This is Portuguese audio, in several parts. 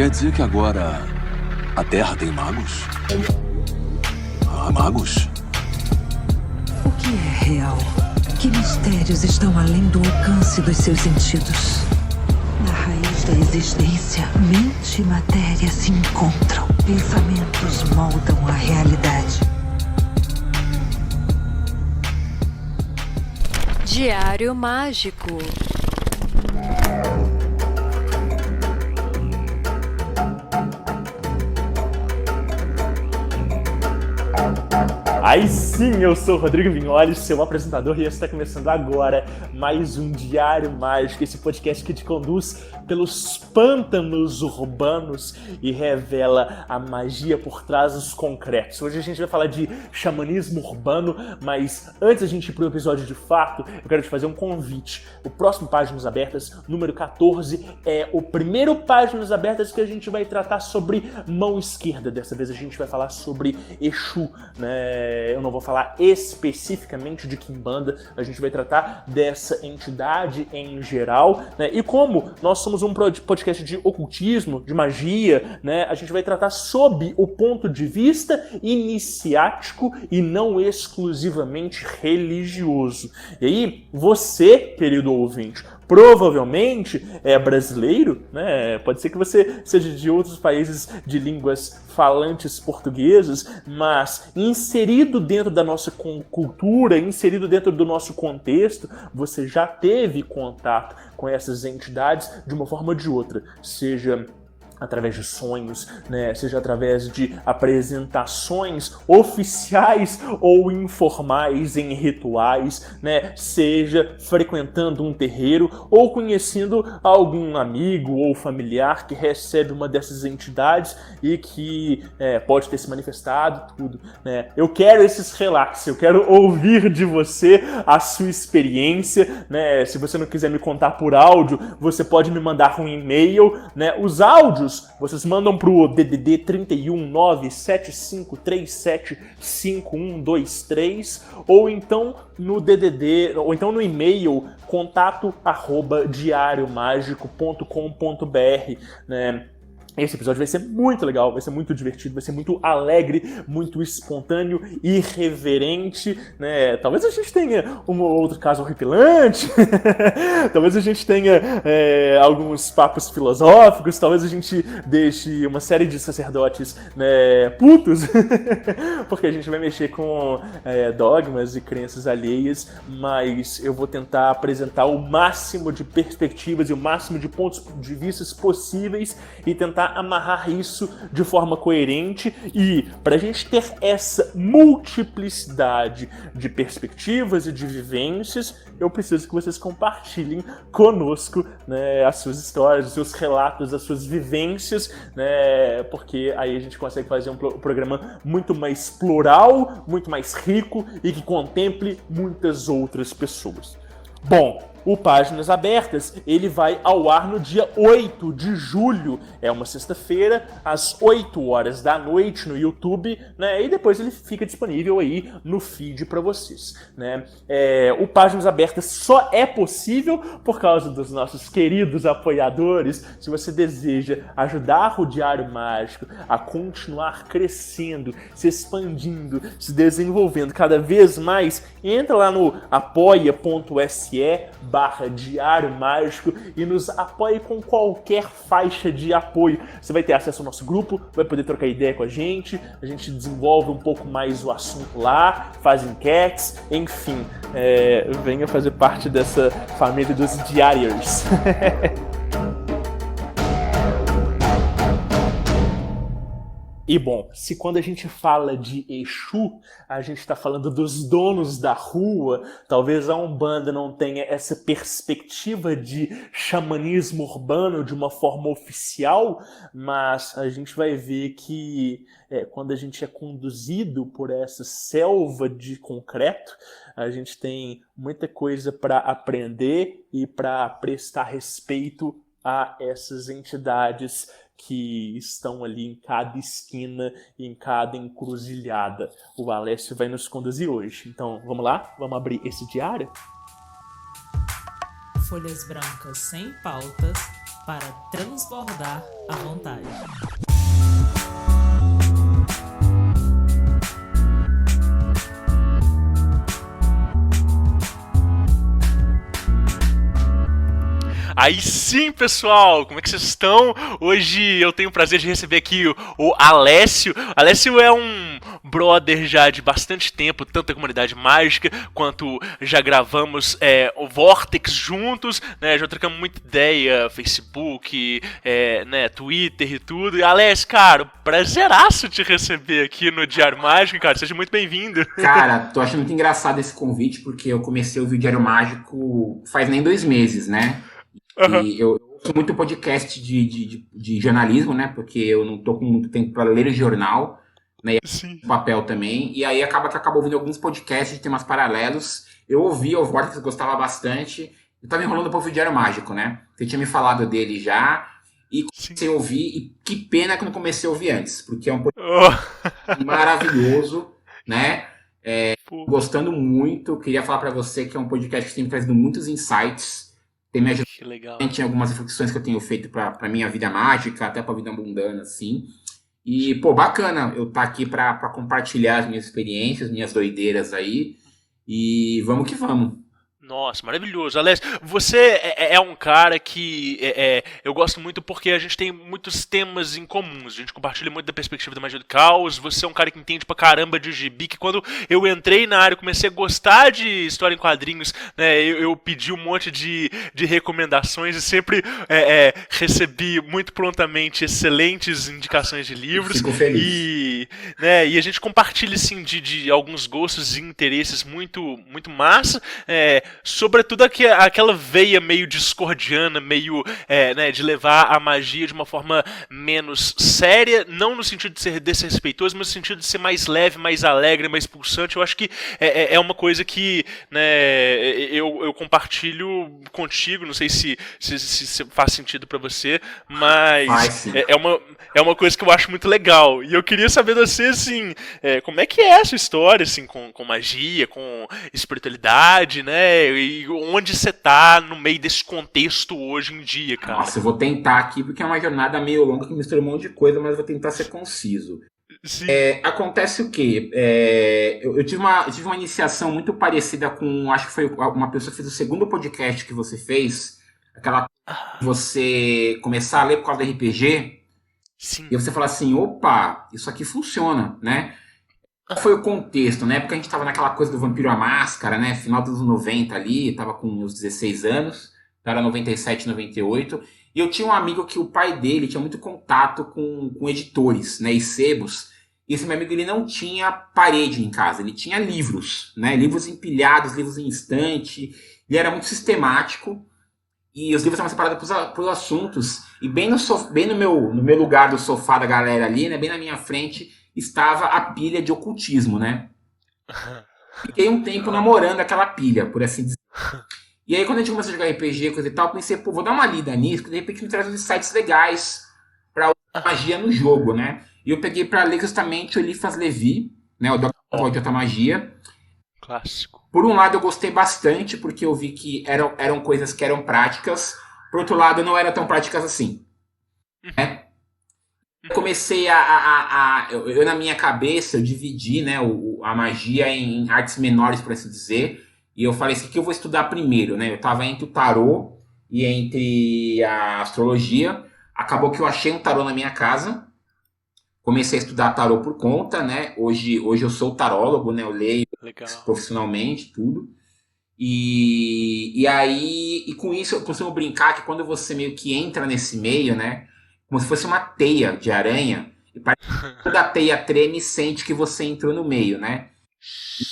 Quer dizer que agora a Terra tem magos? Ah, magos? O que é real? Que mistérios estão além do alcance dos seus sentidos? Na raiz da existência, mente e matéria se encontram. Pensamentos moldam a realidade. Diário Mágico. Aí sim, eu sou o Rodrigo Vignoli, seu apresentador, e está começando agora mais um Diário Mágico, esse podcast que te conduz pelos pântanos urbanos e revela a magia por trás dos concretos. Hoje a gente vai falar de xamanismo urbano, mas antes da gente ir para o episódio de fato, eu quero te fazer um convite. O próximo Páginas Abertas, número 14, é o primeiro Páginas Abertas que a gente vai tratar sobre mão esquerda. Dessa vez a gente vai falar sobre Exu, né? Eu não vou falar especificamente de Quimbanda, a gente vai tratar dessa entidade em geral, né? E como nós somos um podcast de ocultismo, de magia, né? A gente vai tratar sob o ponto de vista iniciático e não exclusivamente religioso. E aí, você, querido ouvinte, provavelmente é brasileiro, né? Pode ser que você seja de outros países de línguas falantes portuguesas, mas inserido dentro da nossa cultura, inserido dentro do nosso contexto, você já teve contato com essas entidades de uma forma ou de outra, seja através de sonhos, né? Seja através de apresentações oficiais ou informais em rituais, né? Seja frequentando um terreiro ou conhecendo algum amigo ou familiar que recebe uma dessas entidades e que pode ter se manifestado, tudo, né? Eu quero esses relatos, eu quero ouvir de você a sua experiência, né? Se você não quiser me contar por áudio, você pode me mandar um e-mail, né? Os áudios vocês mandam pro DDD 31 97537 5123 ou então no DDD, ou então no e-mail contato@diariomagico.com.br, né? Esse episódio vai ser muito legal, vai ser muito divertido, vai ser muito alegre, muito espontâneo, irreverente, né? Talvez a gente tenha um ou outro caso horripilante, talvez a gente tenha alguns papos filosóficos, talvez a gente deixe uma série de sacerdotes, né, putos, porque a gente vai mexer com dogmas e crenças alheias, mas eu vou tentar apresentar o máximo de perspectivas e o máximo de pontos de vista possíveis e tentar amarrar isso de forma coerente. E para a gente ter essa multiplicidade de perspectivas e de vivências, eu preciso que vocês compartilhem conosco, né, as suas histórias, os seus relatos, as suas vivências, né, porque aí a gente consegue fazer um programa muito mais plural, muito mais rico e que contemple muitas outras pessoas. Bom, o Páginas Abertas, ele vai ao ar no dia 8 de julho, é uma sexta-feira, às 8 horas da noite no YouTube, né? E depois ele fica disponível aí no feed para vocês, né? O Páginas Abertas só é possível por causa dos nossos queridos apoiadores. Se você deseja ajudar o Diário Mágico a continuar crescendo, se expandindo, se desenvolvendo cada vez mais, entra lá no apoia.se/Diário Mágico e nos apoie com qualquer faixa de apoio. Você vai ter acesso ao nosso grupo, vai poder trocar ideia com a gente desenvolve um pouco mais o assunto lá, faz enquetes, enfim, venha fazer parte dessa família dos diários. E bom, se quando a gente fala de Exu, a gente está falando dos donos da rua, talvez a Umbanda não tenha essa perspectiva de xamanismo urbano de uma forma oficial, mas a gente vai ver que quando a gente é conduzido por essa selva de concreto, a gente tem muita coisa para aprender e para prestar respeito a essas entidades que estão ali em cada esquina e em cada encruzilhada. O Alessio vai nos conduzir hoje. Então, vamos lá? Vamos abrir esse diário? Folhas brancas sem pautas, para transbordar à vontade. Aí sim, pessoal, como é que vocês estão? Hoje eu tenho o prazer de receber aqui o Alessio. Alessio é um brother já de bastante tempo, tanto da comunidade mágica, quanto já gravamos o Vortex juntos, né? Já trocamos muita ideia, Facebook, né, Twitter e tudo. E Alessio, cara, prazeraço te receber aqui no Diário Mágico, cara, seja muito bem-vindo. Cara, tô achando muito engraçado esse convite, porque eu comecei a ouvir o Diário Mágico faz nem 2 meses, né? Uhum. E eu ouço muito podcast de jornalismo, né? Porque eu não tô com muito tempo para ler jornal, né? Sim. Papel também. E aí acabo ouvindo alguns podcasts de temas paralelos. Eu ouvi o Vortex, gostava bastante. Eu tava enrolando pra ouvir o Diário Mágico, né? Você tinha me falado dele já. E comecei a ouvir. E que pena que eu não comecei a ouvir antes. Porque é um podcast maravilhoso, né? Gostando muito. Queria falar pra você que é um podcast que tem me trazido muitos insights. Tem me ajudado em algumas reflexões que eu tenho feito pra minha vida mágica, até pra vida mundana, assim. E, pô, bacana eu estar aqui pra compartilhar as minhas experiências, minhas doideiras aí. E vamos que vamos. Nossa, maravilhoso. Alessio, você é um cara que eu gosto muito porque a gente tem muitos temas em comuns. A gente compartilha muito da perspectiva da magia do caos. Você é um cara que entende pra caramba de gibi, que quando eu entrei na área, comecei a gostar de história em quadrinhos, né, eu pedi um monte de recomendações e sempre recebi muito prontamente excelentes indicações de livros. Fico feliz. E a gente compartilha, assim, de alguns gostos e interesses muito, muito massa. Sobretudo aquela veia meio discordiana, meio né, de levar a magia de uma forma menos séria, não no sentido de ser desrespeitoso, mas no sentido de ser mais leve, mais alegre, mais pulsante. Eu acho que é uma coisa que, né, eu compartilho contigo, não sei se faz sentido pra você, mas é uma coisa que eu acho muito legal. E eu queria saber de você, assim, como é que é essa história, assim, com magia, com espiritualidade, né? E onde você tá no meio desse contexto hoje em dia, cara? Nossa, eu vou tentar aqui, porque é uma jornada meio longa que mistura um monte de coisa, mas eu vou tentar ser conciso. Sim. Acontece o quê? Eu tive uma iniciação muito parecida com, acho que foi uma pessoa que fez o segundo podcast que você fez, aquela você começar a ler por causa do RPG, Sim. e você fala assim, opa, isso aqui funciona, né? Qual foi o contexto? Na época a gente tava naquela coisa do Vampiro à Máscara, né? Final dos anos 90 ali, tava com uns 16 anos, era 97, 98. E eu tinha um amigo que o pai dele tinha muito contato com editores, né? E sebos. E esse meu amigo, ele não tinha parede em casa, ele tinha livros, né? Livros empilhados, livros em estante. Ele era muito sistemático. E os livros estavam separados por assuntos. E bem no meu lugar do sofá da galera ali, né? Bem na minha frente, estava a pilha de ocultismo, né? Fiquei um tempo namorando aquela pilha, por assim dizer. E aí, quando a gente começou a jogar RPG, coisa e tal, eu pensei, pô, vou dar uma lida nisso, que de repente me traz uns insights legais pra usar magia no jogo, né? E eu peguei pra ler justamente o Eliphas Levi, né? O Dr. de Outra Magia. Clássico. Por um lado, eu gostei bastante, porque eu vi que eram coisas que eram práticas. Por outro lado, não eram tão práticas assim. Né? Comecei eu na minha cabeça, eu dividi, né, a magia em artes menores, por assim dizer, e eu falei assim, o que eu vou estudar primeiro, né? Eu estava entre o tarô e entre a astrologia. Acabou que eu achei um tarô na minha casa, comecei a estudar tarô por conta, né? Hoje eu sou tarólogo, né? Eu leio profissionalmente, tudo. E aí, com isso eu costumo brincar que quando você meio que entra nesse meio, né? Como se fosse uma teia de aranha, e parece que toda a teia treme e sente que você entrou no meio, né?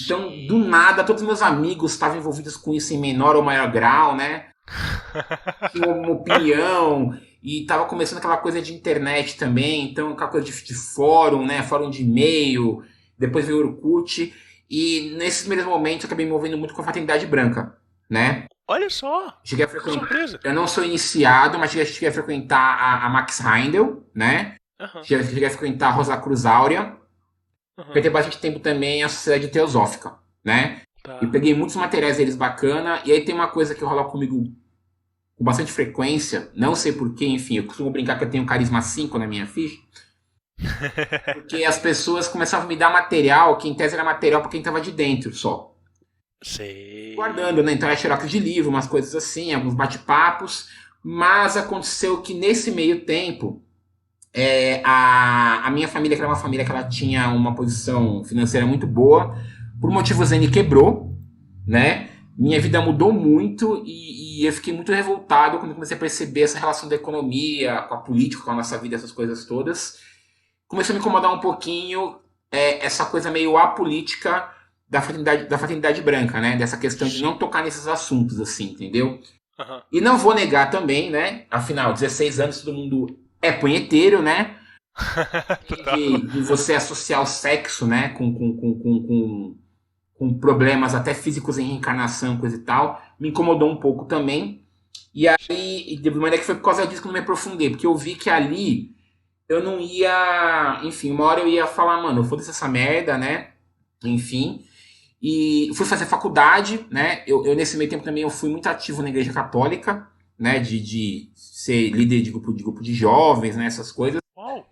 Então, do nada, todos os meus amigos estavam envolvidos com isso em menor ou maior grau, né? Tinha uma opinião, e tava começando aquela coisa de internet também, então aquela coisa de fórum, né? Fórum de e-mail, depois veio o Orkut, e nesses primeiros momentos eu acabei me envolvendo muito com a Fraternidade Branca, né? Olha só! Cheguei a frequentar. Eu não sou iniciado, mas cheguei a frequentar a Max Heindel, né? Cheguei a frequentar a Rosa Cruz Áurea. Frequentei bastante tempo também a Sociedade Teosófica, né? Tá. E peguei muitos materiais deles bacana. E aí tem uma coisa que rola comigo com bastante frequência, não sei porquê, enfim, eu costumo brincar que eu tenho carisma 5 na minha ficha, porque as pessoas começavam a me dar material, que em tese era material para quem estava de dentro só. Sei. Guardando, né? Então era xerox de livro, umas coisas assim, alguns bate-papos, mas aconteceu que nesse meio tempo, a minha família, que era uma família que ela tinha uma posição financeira muito boa, por motivos N quebrou, né? Minha vida mudou muito e eu fiquei muito revoltado quando comecei a perceber essa relação da economia com a política, com a nossa vida, essas coisas todas. Começou a me incomodar um pouquinho essa coisa meio apolítica da fraternidade branca, né? Dessa questão de não tocar nesses assuntos, assim, entendeu? Aham. E não vou negar também, né? Afinal, 16 anos, todo mundo é punheteiro, né? Total. De você associar o sexo, né? Com problemas até físicos em reencarnação, coisa e tal. Me incomodou um pouco também. E aí, de maneira que foi por causa disso que eu não me aprofundei. Porque eu vi que ali eu não ia... Enfim, uma hora eu ia falar, mano, foda-se essa merda, né? Enfim... E fui fazer faculdade, né? Eu nesse meio tempo também eu fui muito ativo na Igreja Católica, né? De ser líder de grupo de jovens, né? Essas coisas. Uau.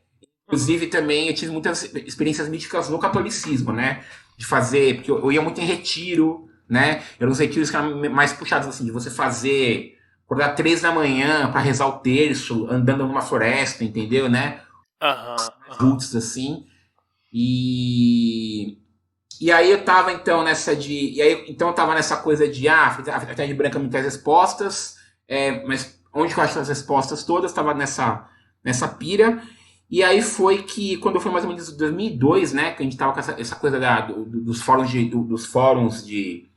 Inclusive também eu tive muitas experiências místicas no catolicismo, né? De fazer, porque eu ia muito em retiro, né? Eram uns retiros que eram mais puxados assim, de você fazer, acordar 3 da manhã para rezar o terço, andando numa floresta, entendeu, né? Aham. Roots assim. E aí eu tava então nessa de. E aí, então eu tava nessa coisa de a fraternidade branca me traz respostas, mas onde que eu acho as respostas todas? Tava nessa pira. E aí foi que, quando foi mais ou menos em 2002, né, que a gente tava com essa coisa dos fóruns de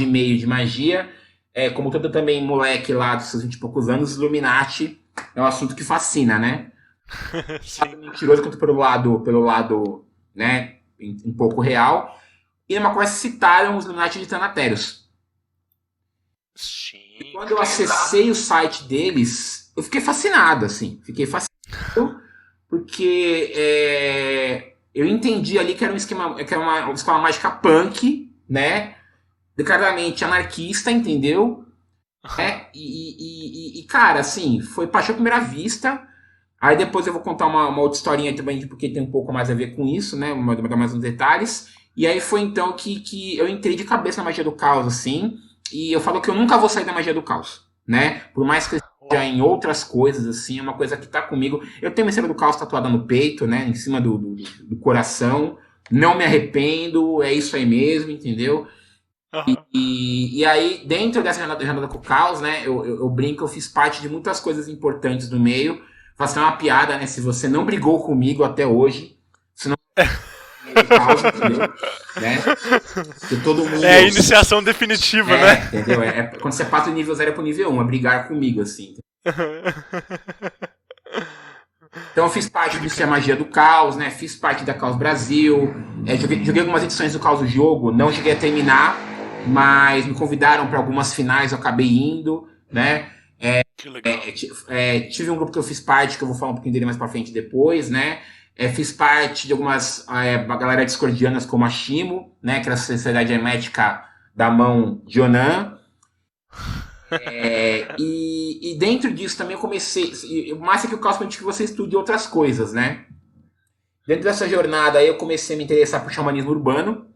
e-mail de magia, como todo também moleque lá dos seus 20 e poucos anos, Illuminati é um assunto que fascina, né? Sim. Mentiroso quanto pelo lado, né, um pouco real. E numa conversa citaram os Illuminati de Tanatérios. Sim. E quando eu acessei o site deles, eu fiquei fascinado, assim. Fiquei fascinado porque eu entendi ali que era uma escola mágica punk, né? Declaradamente anarquista, entendeu? E, cara, assim, foi paixão à primeira vista. Aí depois eu vou contar uma outra historinha também, porque tem um pouco mais a ver com isso, né? Vou dar mais uns detalhes. E aí foi então que eu entrei de cabeça na magia do caos, assim. E eu falo que eu nunca vou sair da magia do caos, né? Por mais que eu esteja em outras coisas, assim, é uma coisa que tá comigo. Eu tenho uma estrela do caos tatuada no peito, né? Em cima do coração. Não me arrependo, é isso aí mesmo, entendeu? Aham. E aí, dentro dessa jornada com o caos, né? Eu brinco, eu fiz parte de muitas coisas importantes do meio. Faço até uma piada, né? Se você não brigou comigo até hoje, se não caos, entendeu? Né? Que todo mundo... É a iniciação definitiva, né? Entendeu? Quando você passa do nível 0 pro nível 1, é brigar comigo, assim. Então eu fiz parte disso, a magia do caos, né? Fiz parte da Caos Brasil. Joguei algumas edições do Caos do Jogo, não cheguei a terminar, mas me convidaram para algumas finais, eu acabei indo, né? Que legal. Tive um grupo que eu fiz parte, que eu vou falar um pouquinho dele mais pra frente depois, né? Fiz parte de algumas galera discordianas como a Shimo, né? Que era a Sociedade Hermética da mão de Onan. E dentro disso também eu comecei... O mais é que o caos permite que você estude outras coisas, né? Dentro dessa jornada aí eu comecei a me interessar por xamanismo urbano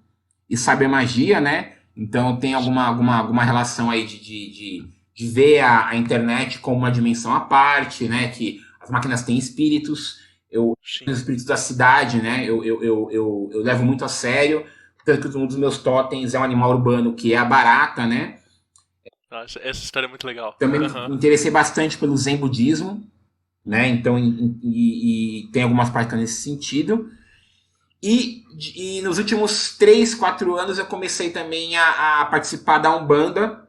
e saber magia, né? Então tem alguma relação aí de ver a internet como uma dimensão à parte, né? Que as máquinas têm espíritos, os espíritos da cidade, né? Eu levo muito a sério. Tanto que um dos meus totens é um animal urbano, que é a barata, né? Nossa, essa história é muito legal. Também me interessei bastante pelo Zen budismo, né? Então, e tem algumas práticas nesse sentido. E nos últimos 3, 4 anos eu comecei também a participar da Umbanda.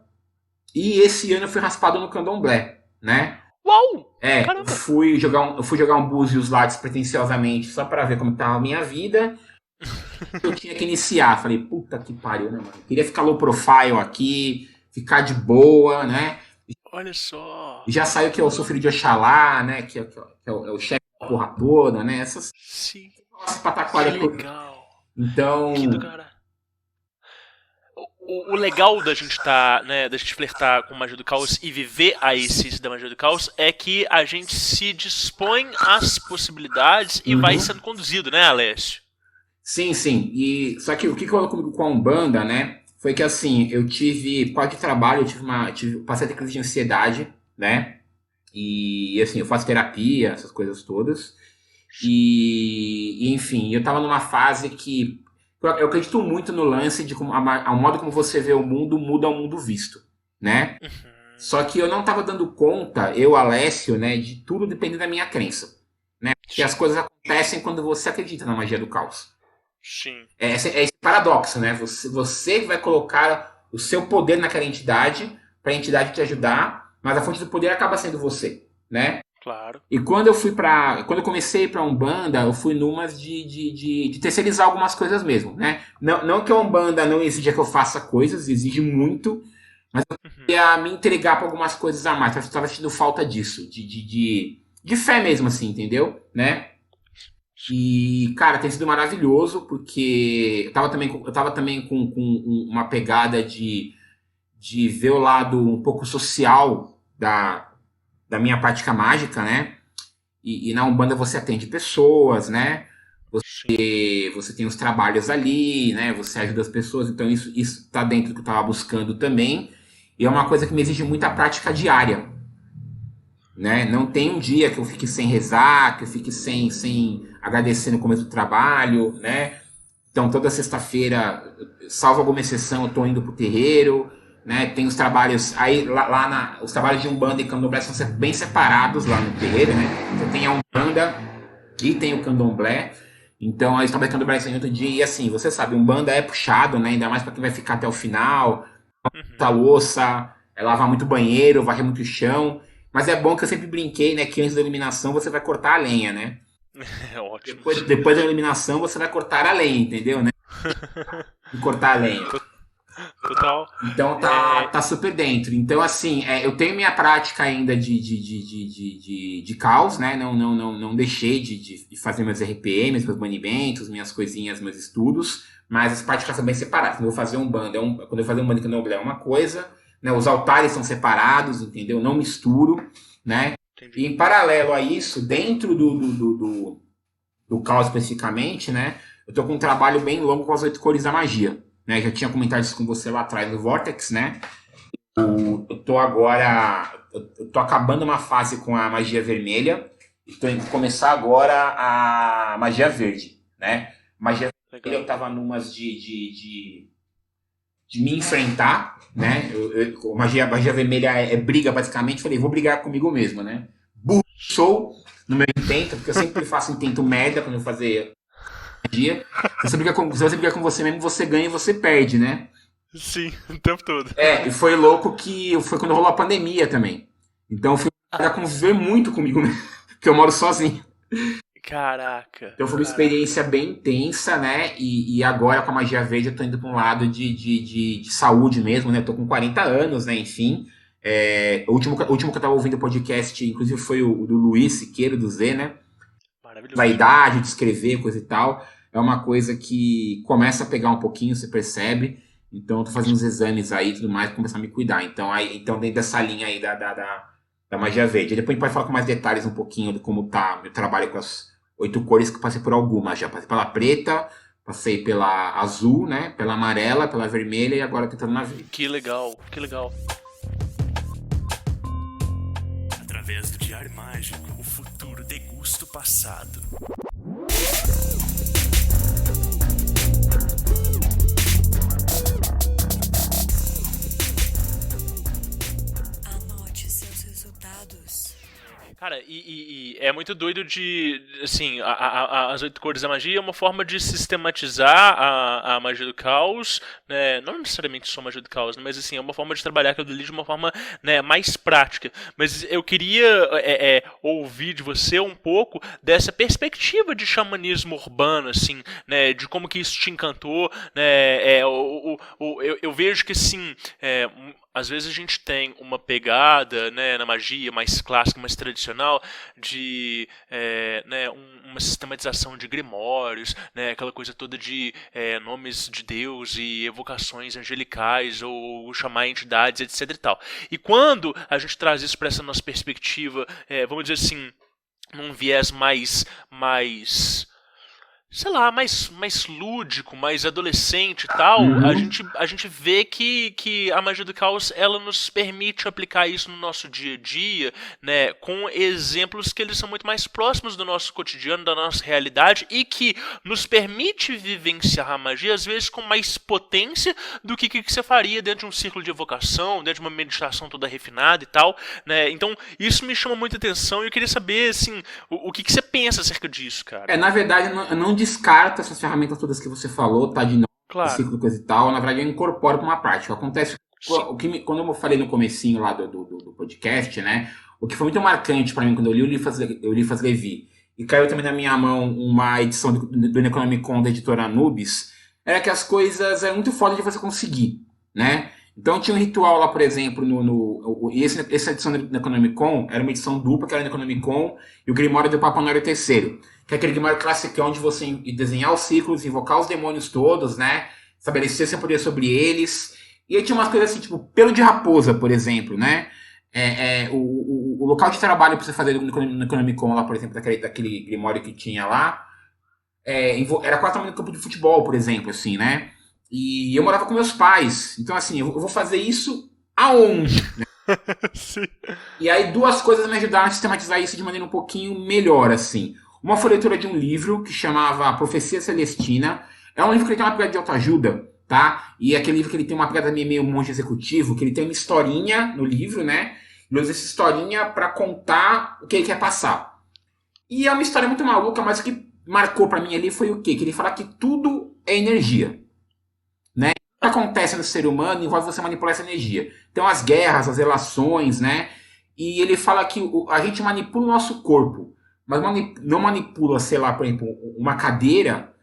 E esse ano eu fui raspado no Candomblé, né? Uau! Caramba! Eu fui jogar um búzios lá despretensiosamente, só para ver como estava a minha vida. Eu tinha que iniciar. Falei, puta que pariu, né, mano? Queria ficar low profile aqui, ficar de boa, né? Olha só! Já saiu que eu sou filho de Oxalá, né? Que é o chefe da porra toda, né? Essas Sim. pataquadas. Que legal! Então... Que do cara. o legal da gente né, da gente flertar com magia do caos e viver a essência da magia do caos é que a gente se dispõe às possibilidades e vai sendo conduzido, né, Alessio? Sim. E só que o que rolou comigo com a Umbanda, né? Foi que assim, eu tive, por causa de trabalho, passei a ter crise de ansiedade, né? E assim, eu faço terapia, essas coisas todas. E enfim, eu tava numa fase que eu acredito muito no lance de como o modo como você vê o mundo muda o mundo visto, né? Só que eu não tava dando conta, eu, Alessio, né, de tudo dependendo da minha crença, né? Porque as coisas acontecem quando você acredita na magia do caos. Sim. É esse paradoxo, né? Você vai colocar o seu poder naquela entidade para a entidade te ajudar, mas a fonte do poder acaba sendo você, né? Claro. E quando eu comecei para Umbanda, eu fui numas de terceirizar algumas coisas mesmo, né? Não que a Umbanda não exija que eu faça coisas, exige muito, mas eu queria me entregar para algumas coisas a mais. Eu estava sentindo falta disso, de fé mesmo, assim, entendeu? Né? E, cara, tem sido maravilhoso, porque eu tava também com uma pegada de ver o lado um pouco social da minha prática mágica, né? E na Umbanda você atende pessoas, né? Você tem os trabalhos ali, né? Você ajuda as pessoas, então isso tá dentro do que eu tava buscando também. E é uma coisa que me exige muita prática diária, né? Não tem um dia que eu fique sem rezar, que eu fique sem agradecer no começo do trabalho, né? Então toda sexta-feira, salvo alguma exceção, eu tô indo pro terreiro, né? Tem os trabalhos aí os trabalhos de Umbanda e Candomblé são bem separados lá no terreiro, né? Você tem a Umbanda e tem o Candomblé. Então aí os trabalhos de Candomblé são em outro dia, e assim, você sabe, Umbanda é puxado, né? Ainda mais para quem vai ficar até o final, muita louça, lavar muito banheiro, varrer muito chão. Mas é bom que eu sempre brinquei, né? Que antes da eliminação você vai cortar a lenha, né? É ótimo. Depois da eliminação você vai cortar a lenha, entendeu, né? Cortar a lenha. Total. Então tá super dentro. Então, assim, eu tenho minha prática ainda de caos, né? Não deixei de fazer meus RPMs, meus banimentos, minhas coisinhas, meus estudos, mas as práticas são bem separadas. Quando eu fazer Umbanda, quando eu fazer Umbanda e Candomblé é uma coisa, né? Os altares são separados, entendeu? Não misturo, né? Entendi. E em paralelo a isso, dentro do caos especificamente, né? Eu tô com um trabalho bem longo com as 8 cores da magia. Né, já tinha comentado isso com você lá atrás no Vortex, né? Eu tô acabando uma fase com a magia vermelha e tô indo começar agora a magia verde, né? Magia vermelha eu tava numas de me enfrentar, né? Magia vermelha é briga, basicamente. Falei, vou brigar comigo mesmo, né? Burro sou no meu intento, porque eu sempre faço intento merda quando eu fazer magia. Se você brigar com você mesmo, você ganha e você perde, né? Sim, o tempo todo. E foi louco que foi quando rolou a pandemia também. Então eu fui conviver muito comigo mesmo, porque eu moro sozinho. Caraca. Então foi uma experiência bem intensa, né? E agora com a magia verde eu tô indo pra um lado de saúde mesmo, né? Eu tô com 40 anos, né? Enfim. O último que eu tava ouvindo o podcast, inclusive, foi o do Luiz Siqueiro, do Z, né? Maravilhoso. Vaidade, de escrever, coisa e tal. É uma coisa que começa a pegar um pouquinho, você percebe. Então eu tô fazendo uns exames aí e tudo mais pra começar a me cuidar. Então dentro dessa linha aí da magia verde. Depois a gente pode falar com mais detalhes um pouquinho de como tá meu trabalho com as 8 cores, que eu passei por algumas já. Passei pela preta, passei pela azul, né? Pela amarela, pela vermelha e agora tentando na verde. Que legal, que legal. Através do Diário Mágico, o futuro degusta o passado. Anote seus resultados. Cara, e é muito doido de, assim, as 8 cores da magia é uma forma de sistematizar a magia do caos, né? Não necessariamente só magia do caos, né? Mas assim, é uma forma de trabalhar aquilo ali de uma forma, né, mais prática. Mas eu queria ouvir de você um pouco dessa perspectiva de xamanismo urbano, assim, né? De como que isso te encantou, né? Eu vejo que, assim, às vezes a gente tem uma pegada, né, na magia mais clássica, mais tradicional, de né, uma sistematização de grimórios, né, aquela coisa toda de nomes de Deus e evocações angelicais ou chamar entidades, etc e tal. E quando a gente traz isso para essa nossa perspectiva, vamos dizer assim, num viés mais sei lá, mais lúdico, mais adolescente e tal, a gente vê que a magia do caos, ela nos permite aplicar isso no nosso dia a dia, né, com exemplos que eles são muito mais próximos do nosso cotidiano, da nossa realidade, e que nos permite vivenciar a magia, às vezes, com mais potência do que você faria dentro de um círculo de evocação, dentro de uma meditação toda refinada e tal, né, então isso me chama muita atenção e eu queria saber, assim, o que você pensa acerca disso, cara. Na verdade, eu não descarto essas ferramentas todas que você falou, tá? De novo, Claro. ciclo, coisa e tal. Na verdade, eu incorporo para uma prática. Acontece, quando eu falei no comecinho lá do podcast, né? O que foi muito marcante para mim quando eu li o Eliphas Levi e caiu também na minha mão uma edição do Necronomicon da editora Anubis, era que as coisas eram muito foda de você conseguir, né? Então tinha um ritual lá, por exemplo, e essa edição do Necronomicon era uma edição dupla, que era o Necronomicon e o Grimório do Papa Honório III, que é aquele Grimório classicão de você desenhar os ciclos, invocar os demônios todos, né? Estabelecer seu poder sobre eles. E aí tinha umas coisas assim, tipo, pelo de raposa, por exemplo, né? O local de trabalho para você fazer no Necronomicon lá, por exemplo, daquele Grimório que tinha lá, era quase tamanho do campo de futebol, por exemplo, assim, né? E eu morava com meus pais. Então, assim, eu vou fazer isso aonde? Né? Sim. E aí, duas coisas me ajudaram a sistematizar isso de maneira um pouquinho melhor, assim. Uma foi a leitura de um livro que chamava Profecia Celestina. É um livro que tem uma pegada de autoajuda, tá? E é aquele livro que ele tem uma pegada meio monge executivo, que ele tem uma historinha no livro, né? Ele usa essa historinha pra contar o que ele quer passar. E é uma história muito maluca, mas o que marcou pra mim ali foi o quê? Que ele fala que tudo é energia. Né? O que acontece no ser humano envolve você manipular essa energia. Então as guerras, as relações, né? E ele fala que a gente manipula o nosso corpo, mas não manipula, sei lá, por exemplo, uma cadeira,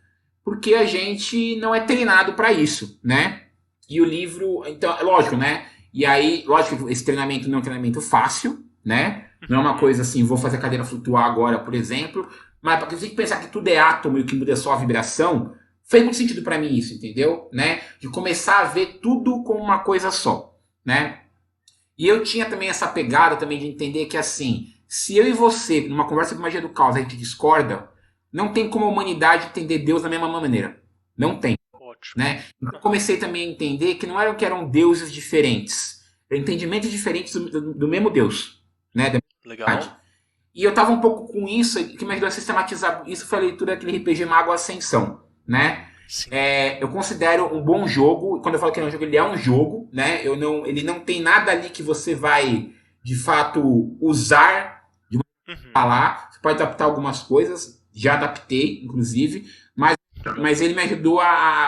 porque a gente não é treinado para isso, né? E o livro, então, é lógico, né? E aí, lógico que esse treinamento não é um treinamento fácil, né? Não é uma coisa assim, vou fazer a cadeira flutuar agora, por exemplo, mas porque você tem que pensar que tudo é átomo e o que muda é só a vibração. Fez muito sentido pra mim isso, entendeu? Né? De começar a ver tudo como uma coisa só, né? E eu tinha também essa pegada também de entender que, assim, se eu e você, numa conversa de magia do caos, a gente discorda, não tem como a humanidade entender Deus da mesma maneira. Não tem. Ótimo. Né? Então eu comecei também a entender que não eram que eram deuses diferentes. Eram entendimentos diferentes do mesmo Deus. Né? Legal. E eu tava um pouco com isso, que me ajudou a sistematizar isso, foi a leitura daquele RPG Mago Ascensão. Né? Eu considero um bom jogo. Quando eu falo que é um jogo, ele é um jogo, né? Ele não tem nada ali que você vai de fato usar de uma falar. Você pode adaptar algumas coisas, já adaptei, inclusive, mas ele me ajudou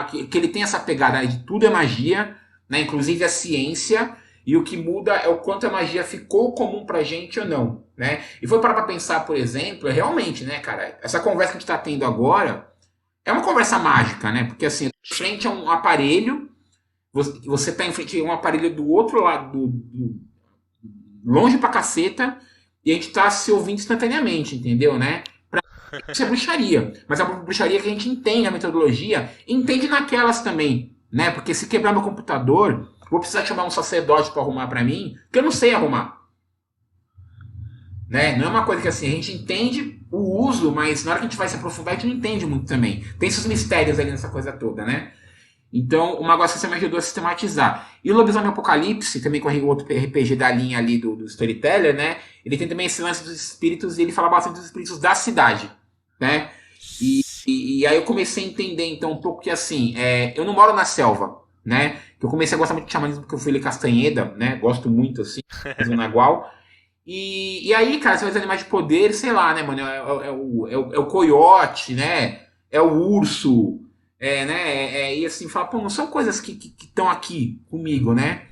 que ele tem essa pegada de tudo é magia, né? Inclusive a ciência, e o que muda é o quanto a magia ficou comum pra gente ou não, né? E foi parar pra pensar, por exemplo, realmente, né, cara, essa conversa que a gente tá tendo agora é uma conversa mágica, né? Porque assim, frente a um aparelho, você tá em frente a um aparelho do outro lado, longe pra caceta, e a gente tá se ouvindo instantaneamente, entendeu, né? Isso é bruxaria. Mas é uma bruxaria que a gente entende a metodologia, entende naquelas também, né? Porque se quebrar meu computador, vou precisar chamar um sacerdote pra arrumar pra mim, porque eu não sei arrumar. Né? Não é uma coisa que assim, a gente entende o uso, mas na hora que a gente vai se aprofundar, a gente não entende muito também. Tem esses mistérios ali nessa coisa toda, né? Então, o Mago Ascensão me ajudou a sistematizar. E o Lobisomem Apocalipse, também com o outro RPG da linha ali do Storyteller, né? Ele tem também esse lance dos espíritos, e ele fala bastante dos espíritos da cidade, né? E aí eu comecei a entender, então, um pouco que assim, eu não moro na selva, né? Eu comecei a gostar muito de xamanismo porque eu fui ler Castanheda, né? Gosto muito, assim, do Nagual. E aí, cara, você vai ter animais de poder, sei lá, né, mano? É o coiote, né? É o urso, né? E assim, fala, pô, não são coisas que estão aqui comigo, né?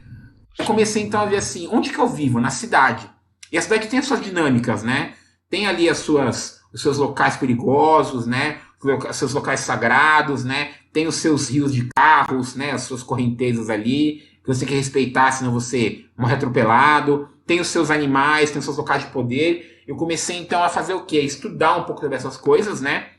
Eu comecei então a ver assim, onde que eu vivo? Na cidade. E a cidade tem as suas dinâmicas, né? Tem ali os seus locais perigosos, né? Os seus locais sagrados, né? Tem os seus rios de carros, né? As suas correntezas ali. que você tem que respeitar, senão você morre atropelado. Tem os seus animais, tem os seus locais de poder. Eu comecei, então, a fazer o quê? Estudar um pouco sobre essas coisas, né?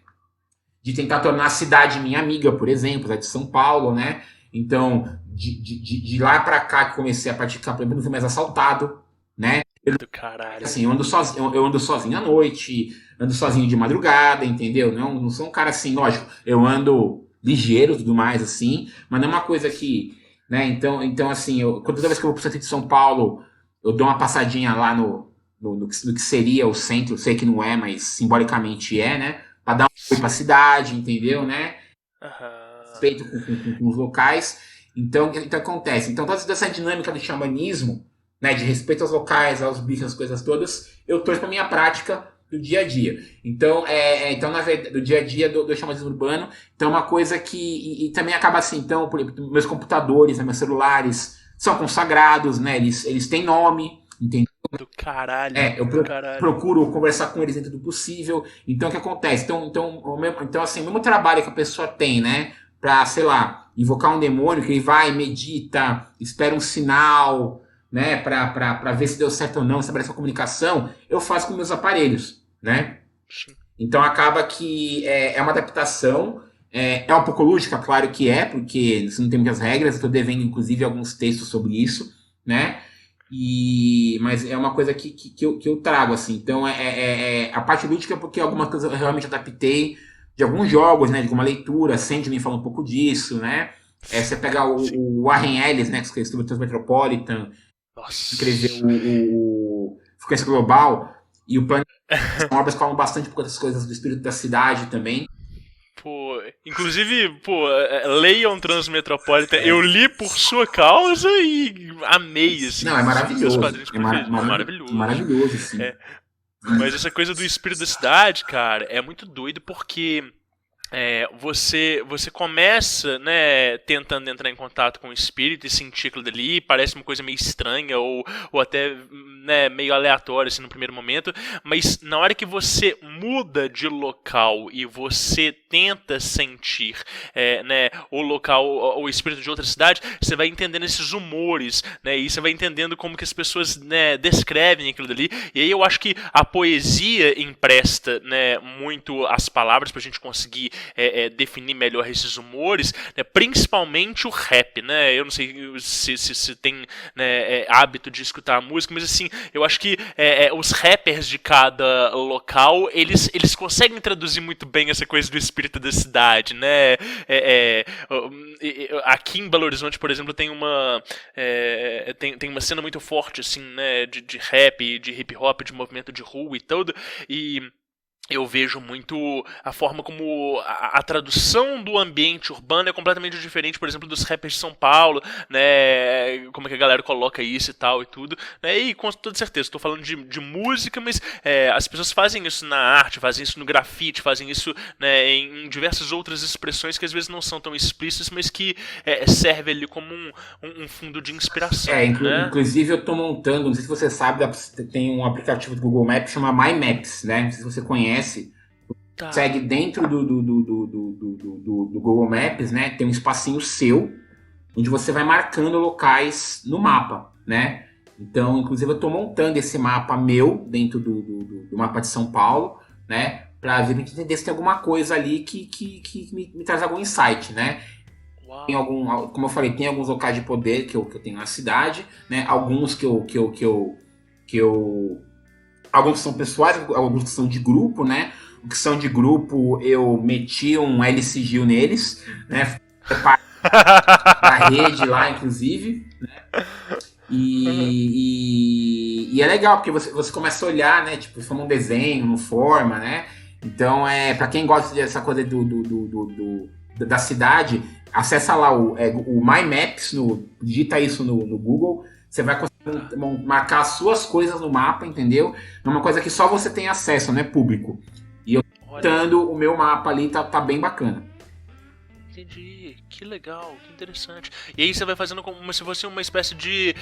De tentar tornar a cidade minha amiga, por exemplo, a de São Paulo, né? Então, de lá pra cá que comecei a praticar, por exemplo, não fui mais assaltado, né? Do caralho. Assim, eu ando sozinho à noite, ando sozinho de madrugada, entendeu? Não sou um cara assim, lógico, eu ando ligeiro e tudo mais, assim, mas não é uma coisa que, né? Então assim, toda vez que eu vou pro centro de São Paulo, eu dou uma passadinha lá no que seria o centro, eu sei que não é, mas simbolicamente é, né? Pra dar um oi pra cidade, entendeu, né? Respeito com os locais. Então acontece. Então, toda essa dinâmica do xamanismo, né, de respeito aos locais, aos bichos, as coisas todas, eu trouxe pra minha prática do dia a dia. Então, na verdade, do dia a dia do xamanismo urbano, então é uma coisa que... E também acaba assim, então, por exemplo, meus computadores, né, meus celulares são consagrados, né, eles têm nome, entendeu? Do caralho. Eu procuro conversar com eles dentro do possível. Então, o que acontece? Então assim, o mesmo trabalho que a pessoa tem, né, pra, sei lá, invocar um demônio, que ele vai, medita, espera um sinal, né, pra ver se deu certo ou não, estabelece uma comunicação, eu faço com meus aparelhos, né? Então, acaba que é uma adaptação, é um pouco lúdica, claro que é, porque você não tem muitas regras, eu tô devendo, inclusive, alguns textos sobre isso, né? Mas é uma coisa que eu trago, assim. Então, a parte lúdica é porque algumas coisas eu realmente adaptei de alguns jogos, né? De alguma leitura. Sandman fala um pouco disso, né? Você pega o Warren Ellis, né? Que escreveu o Transmetropolitan, escreveu o Frequência Global e o Planeta. São obras que falam bastante por das coisas do espírito da cidade também. Pô, inclusive, leiam Transmetropolitan. Eu li por sua causa e amei, assim. Não, é maravilhoso. Maravilhoso. Maravilhoso, sim. Mas essa coisa do espírito da cidade, cara, é muito doido porque você começa, né, tentando entrar em contato com o espírito e sentir aquilo dali, parece uma coisa meio estranha ou até, né, meio aleatória assim, no primeiro momento, mas na hora que você muda de local e você tenta sentir né, o local, o espírito de outra cidade, você vai entendendo esses humores, né, e você vai entendendo como que as pessoas, né, descrevem aquilo dali, e aí eu acho que a poesia empresta, né, muito as palavras pra gente conseguir definir melhor esses humores, né, principalmente o rap, né? Eu não sei se tem, né, hábito de escutar a música, mas assim, eu acho que os rappers de cada local, eles conseguem traduzir muito bem essa coisa do espírito da cidade, né? Aqui em Belo Horizonte, por exemplo, tem uma cena muito forte, assim, né, de rap, de hip hop, de movimento de rua e tudo, e eu vejo muito a forma como a tradução do ambiente urbano é completamente diferente, por exemplo, dos rappers de São Paulo, né? Como é que a galera coloca isso e tal e tudo, né? E com toda certeza, estou falando de música, mas as pessoas fazem isso na arte, fazem isso no grafite, fazem isso, né, em diversas outras expressões que às vezes não são tão explícitas, mas que serve ali como um fundo de inspiração. Né? Inclusive eu estou montando, não sei se você sabe, tem um aplicativo do Google Maps que chama My Maps, né? Não sei se você conhece. Tá. Segue dentro do Google Maps, né? Tem um espacinho seu, onde você vai marcando locais no mapa, né? Então, inclusive, eu estou montando esse mapa meu dentro do mapa de São Paulo, né? Para ver, entender se tem alguma coisa ali que me traz algum insight, né? Tem como eu falei, tem alguns locais de poder que eu tenho na cidade, né? Alguns alguns são pessoais, alguns que são de grupo, né? O que são de grupo, eu meti um LCGIL neles, né? Da rede lá, inclusive, né? E é legal, porque você começa a olhar, né? Tipo, forma um desenho, não forma, né? Então, pra quem gosta dessa coisa da cidade, acessa lá o My Maps, digita isso no Google, você vai conseguir marcar as suas coisas no mapa, entendeu? É uma coisa que só você tem acesso, não é público. E eu tentando o meu mapa ali, tá bem bacana. Entendi, que legal, que interessante. E aí você vai fazendo como se fosse uma espécie de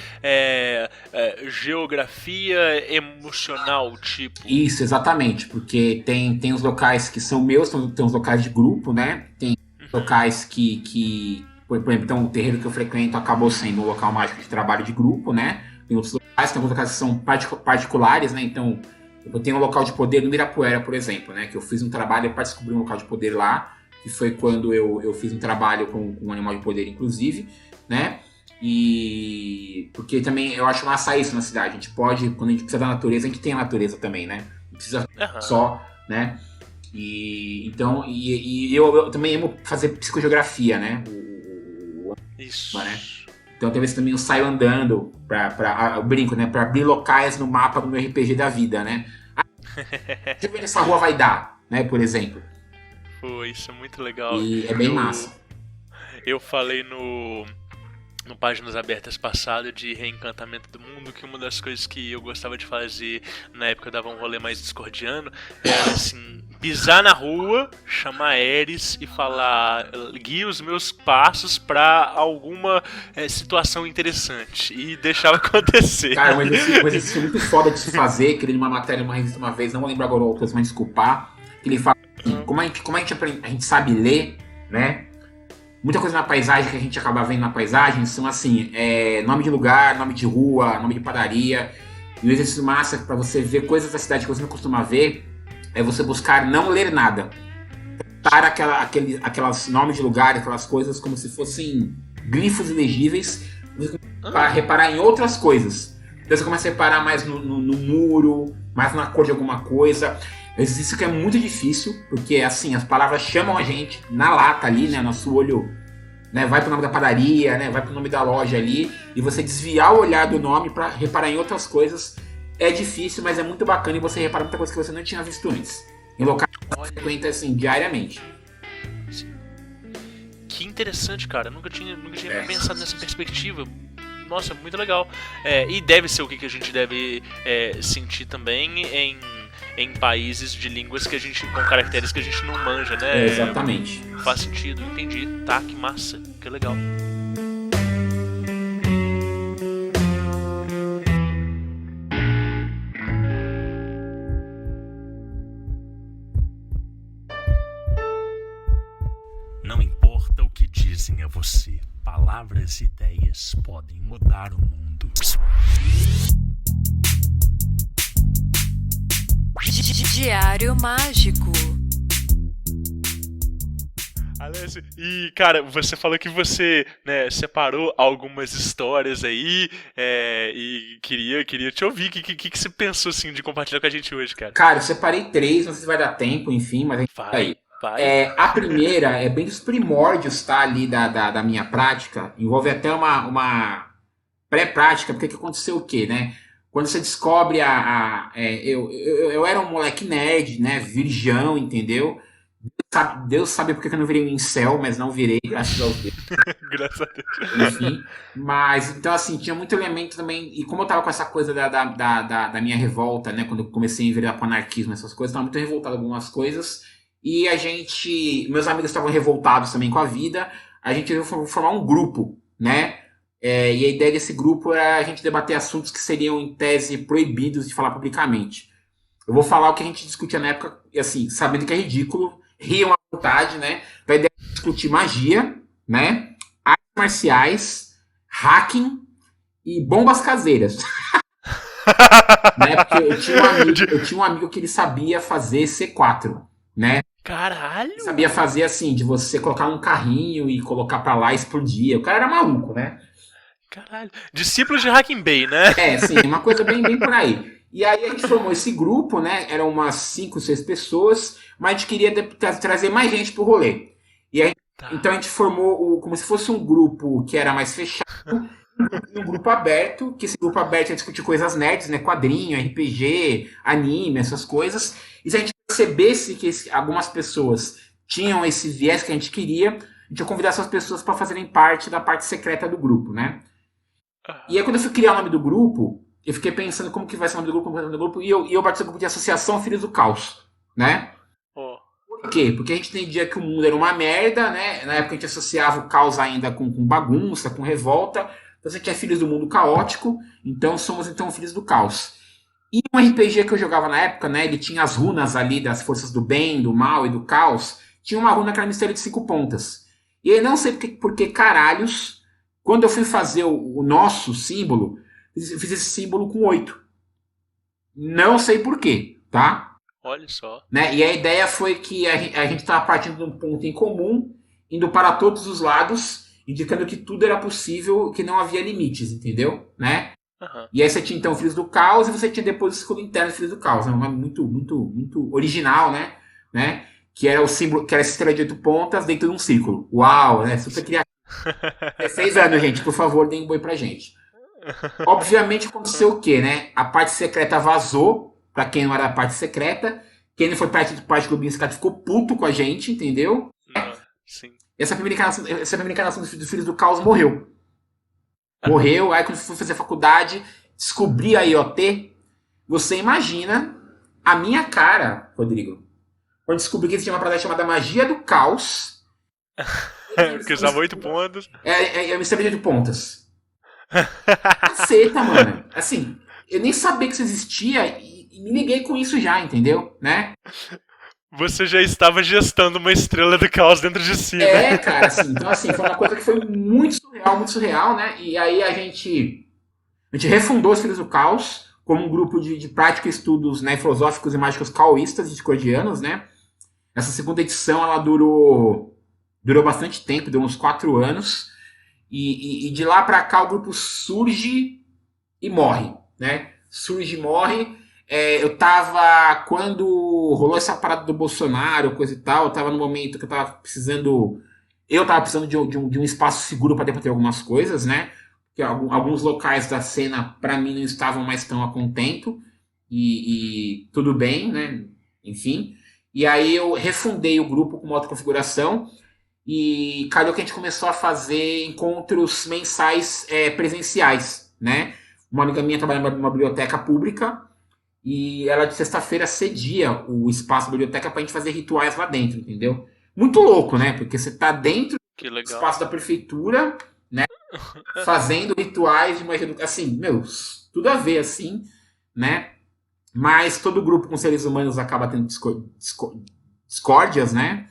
geografia emocional, tipo. Isso, exatamente, porque tem os locais que são meus, tem os locais de grupo, né? Tem locais que Por exemplo, então, o terreiro que eu frequento acabou sendo um local mágico de trabalho de grupo, né? Tem outros locais, tem alguns locais que são particulares, né? Então, eu tenho um local de poder no Ibirapuera, por exemplo, né? Que eu fiz um trabalho para descobrir um local de poder lá, que foi quando eu fiz um trabalho com um animal de poder, inclusive, né? E porque também eu acho massa isso na cidade. A gente pode, quando a gente precisa da natureza, a gente tem a natureza também, né? Não precisa só, né? E então, eu também amo fazer psicogeografia, né? Isso. Né? Então, tem vezes também eu saio andando eu brinco, né? Pra abrir locais no mapa do meu RPG da vida, né? Deixa eu ver nessa rua vai dar, né? Por exemplo. Pô, isso é muito legal. E é bem massa. Eu falei no Páginas Abertas passado de reencantamento do mundo, que uma das coisas que eu gostava de fazer na época eu dava um rolê mais discordiano era assim, pisar na rua, chamar Eris e falar, guia os meus passos pra alguma situação interessante e deixava acontecer. Cara, um exercício muito foda de se fazer, que ele numa matéria uma vez, não vou lembrar agora outras, mas desculpar, que ele fala assim, como a gente sabe ler, né? Muita coisa na paisagem que a gente acaba vendo na paisagem são assim, nome de lugar, nome de rua, nome de padaria. E o exercício massa para você ver coisas da cidade que você não costuma ver é você buscar não ler nada. Tratar aquelas nomes de lugar, aquelas coisas como se fossem glifos ilegíveis para reparar em outras coisas. Então você começa a reparar mais no muro, mais na cor de alguma coisa. Exercício que é muito difícil, porque assim, as palavras chamam a gente na lata ali, né, nosso olho, né, vai pro nome da padaria, né, vai pro nome da loja ali, e você desviar o olhar do nome para reparar em outras coisas é difícil, mas é muito bacana e você repara muita coisa que você não tinha visto antes. Em locais que você frequenta assim, diariamente. Que interessante, cara, eu nunca tinha pensado nessa perspectiva. Nossa, muito legal. E deve ser o que a gente deve sentir também em países de línguas que a gente, com caracteres que a gente não manja, né? Exatamente. Faz sentido, entendi. Tá, que massa, que legal. Não importa o que dizem a você, palavras e ideias podem mudar o mundo. Diário Mágico. Alessio, e cara, você falou que você, né, separou algumas histórias aí e queria te ouvir. O que você pensou assim de compartilhar com a gente hoje, cara? Cara, eu separei 3, não sei se vai dar tempo, enfim, mas a gente vai aí. A primeira é bem dos primórdios, tá, ali da minha prática, envolve até uma pré-prática, porque que aconteceu o quê, né? Quando você descobre eu era um moleque nerd, né, virgão, entendeu? Deus sabe porque eu não virei um incel, mas não virei, graças aos Deus. Graças a Deus. Enfim, mas, então assim, tinha muito elemento também, e como eu tava com essa coisa da minha revolta, né, quando eu comecei a enveredar pro anarquismo, essas coisas, tava muito revoltado com algumas coisas, e meus amigos estavam revoltados também com a vida, a gente resolveu formar um grupo, né, e a ideia desse grupo era a gente debater assuntos que seriam, em tese, proibidos de falar publicamente. Eu vou falar o que a gente discutia na época, assim, sabendo que é ridículo, riam à vontade, né? A ideia é discutir magia, né? Artes marciais, hacking e bombas caseiras. Né? Porque eu tinha um amigo que ele sabia fazer C4, né? Caralho! Ele sabia fazer assim, de você colocar um carrinho e colocar pra lá e explodir. O cara era maluco, né? Caralho. Discípulos de Hacking Bay, né? Sim, uma coisa bem por aí. E aí a gente formou esse grupo, né? Eram umas 5, 6 pessoas, mas a gente queria trazer mais gente pro rolê. E aí, então a gente formou como se fosse um grupo que era mais fechado, um grupo aberto, que esse grupo aberto ia discutir coisas nerds, né? Quadrinho, RPG, anime, essas coisas. E se a gente percebesse que algumas pessoas tinham esse viés que a gente queria, a gente ia convidar essas pessoas para fazerem parte da parte secreta do grupo, né? E aí quando eu fui criar o nome do grupo, eu fiquei pensando como que vai ser o nome do grupo, e eu bati no grupo de Associação Filhos do Caos, né? Por quê? Porque a gente entendia que o mundo era uma merda, né? Na época a gente associava o caos ainda com bagunça, com revolta. Então a gente é filhos do mundo caótico, então somos filhos do caos. E um RPG que eu jogava na época, né? Ele tinha as runas ali das forças do bem, do mal e do caos. Tinha uma runa que era mistério de 5 pontas. E aí não sei por que caralhos, quando eu fui fazer o nosso símbolo, eu fiz esse símbolo com 8. Não sei por quê, tá? Olha só. Né? E a ideia foi que a gente estava partindo de um ponto em comum, indo para todos os lados, indicando que tudo era possível, que não havia limites, entendeu? Né? Aham. E aí você tinha então Filhos do Caos e você tinha depois o círculo interno de Filhos do Caos. É um nome muito original, né? Que era o símbolo, que era essa estrela de 8 pontas dentro de um círculo. Uau, né? Super criativo. 16 anos, gente, por favor, deem boi pra gente. Obviamente aconteceu o quê, né? A parte secreta vazou, pra quem não era a parte secreta. Quem não foi parte do Clube Biscate ficou puto com a gente, entendeu? Sim. E essa primeira encarnação dos Filhos do Caos morreu. Morreu, aí quando eu fui fazer faculdade, descobri a IoT. Você imagina a minha cara, Rodrigo, quando descobri que existia uma parada chamada Magia do Caos. Que usava 8 pontos. É uma estrela de pontas. Caceta, mano. Assim, eu nem sabia que isso existia e me liguei com isso já, entendeu? Né? Você já estava gestando uma estrela do caos dentro de si, né? Cara, assim, então assim, foi uma coisa que foi muito surreal, né? E aí a gente refundou os Filhos do Caos como um grupo de prática e estudos, né, filosóficos e mágicos caoístas e discordianos, né? Essa segunda edição, ela durou bastante tempo, deu uns 4 anos, e de lá pra cá o grupo surge e morre, né? Surge e morre. Eu tava, quando rolou essa parada do Bolsonaro, coisa e tal, eu tava no momento que eu tava precisando de um espaço seguro para debater algumas coisas, né? Porque alguns locais da cena, para mim, não estavam mais tão a contento, e tudo bem, né? Enfim. E aí eu refundei o grupo com uma outra configuração, e calhou que a gente começou a fazer encontros mensais presenciais, né? Uma amiga minha trabalha numa biblioteca pública, e ela de sexta-feira cedia o espaço da biblioteca pra gente fazer rituais lá dentro, entendeu? Muito louco, né? Porque você tá dentro do espaço da prefeitura, né? Fazendo rituais de magia do... Assim, tudo a ver, assim, né? Mas todo grupo com seres humanos acaba tendo discórdias, né?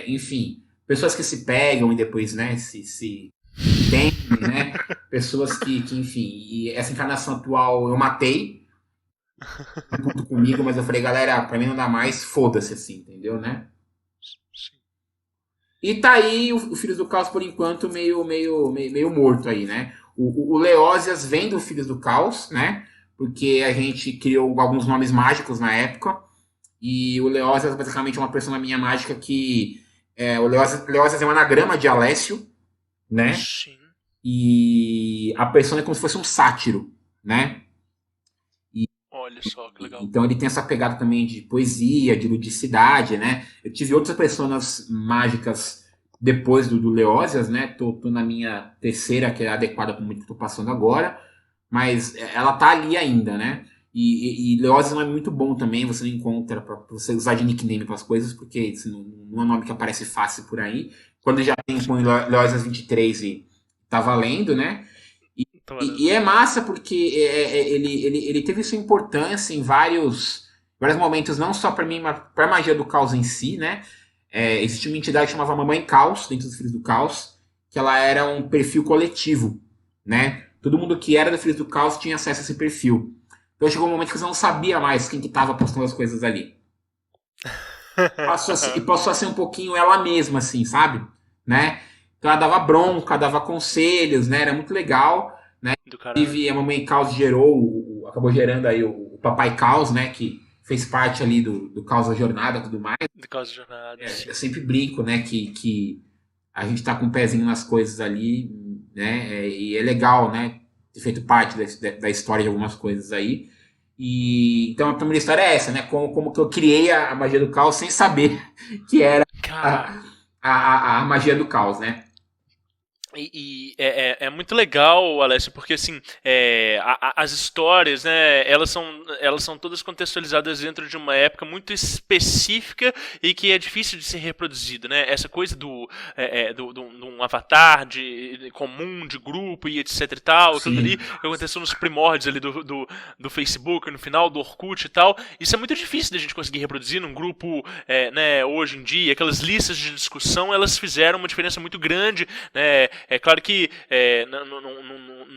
Enfim, pessoas que se pegam e depois, né, se entendem, né? Pessoas que, enfim, e essa encarnação atual eu matei, puto comigo, mas eu falei, galera, pra mim não dá mais, foda-se, assim, entendeu, né? E tá aí o Filhos do Caos, por enquanto, meio morto aí, né? O Leózias vem do Filhos do Caos, né? Porque a gente criou alguns nomes mágicos na época, e o Leózias basicamente é uma persona minha mágica que... o Leózias é um anagrama de Alessio, né? Sim. E a persona é como se fosse um sátiro, né? Olha só, que legal. Então ele tem essa pegada também de poesia, de ludicidade, né? Eu tive outras personas mágicas depois do Leózias, né? Tô na minha terceira, que é adequada para o momento que eu tô passando agora, mas ela tá ali ainda, né? E Leózias não é muito bom também, você não encontra para você usar de nickname para as coisas, porque isso não é um nome que aparece fácil por aí. Quando já tem Leózias 23 e tá valendo, né? E é massa porque ele teve sua importância em vários momentos, não só para mim, mas para a magia do caos em si, né? Existia uma entidade que chamava Mamãe Caos, dentro dos Filhos do Caos, que ela era um perfil coletivo, né? Todo mundo que era do Filhos do Caos tinha acesso a esse perfil. Então chegou um momento que você não sabia mais quem que estava postando as coisas ali. Passou a ser um pouquinho ela mesma, assim, sabe? Né? Então ela dava bronca, dava conselhos, né? Era muito legal. Né? Inclusive a Mamãe Caos acabou gerando aí o Papai Caos, né? Que fez parte ali do Caos da Jornada e tudo mais. Do Caos da Jornada, eu sempre brinco, né? Que a gente tá com um pezinho nas coisas ali, né? E é legal, né? Ter feito parte da história de algumas coisas aí. E então a primeira história é essa, né? Como que eu criei a magia do caos sem saber que era a magia do caos, né? E é muito legal, Alessio, porque assim, as histórias, né, elas são todas contextualizadas dentro de uma época muito específica e que é difícil de ser reproduzida, né? Essa coisa de um avatar comum, de grupo e etc e tal, aquilo Sim. ali que aconteceu nos primórdios ali do Facebook, no final do Orkut e tal, isso é muito difícil da gente conseguir reproduzir num grupo, né, hoje em dia. Aquelas listas de discussão, elas fizeram uma diferença muito grande, né? É claro que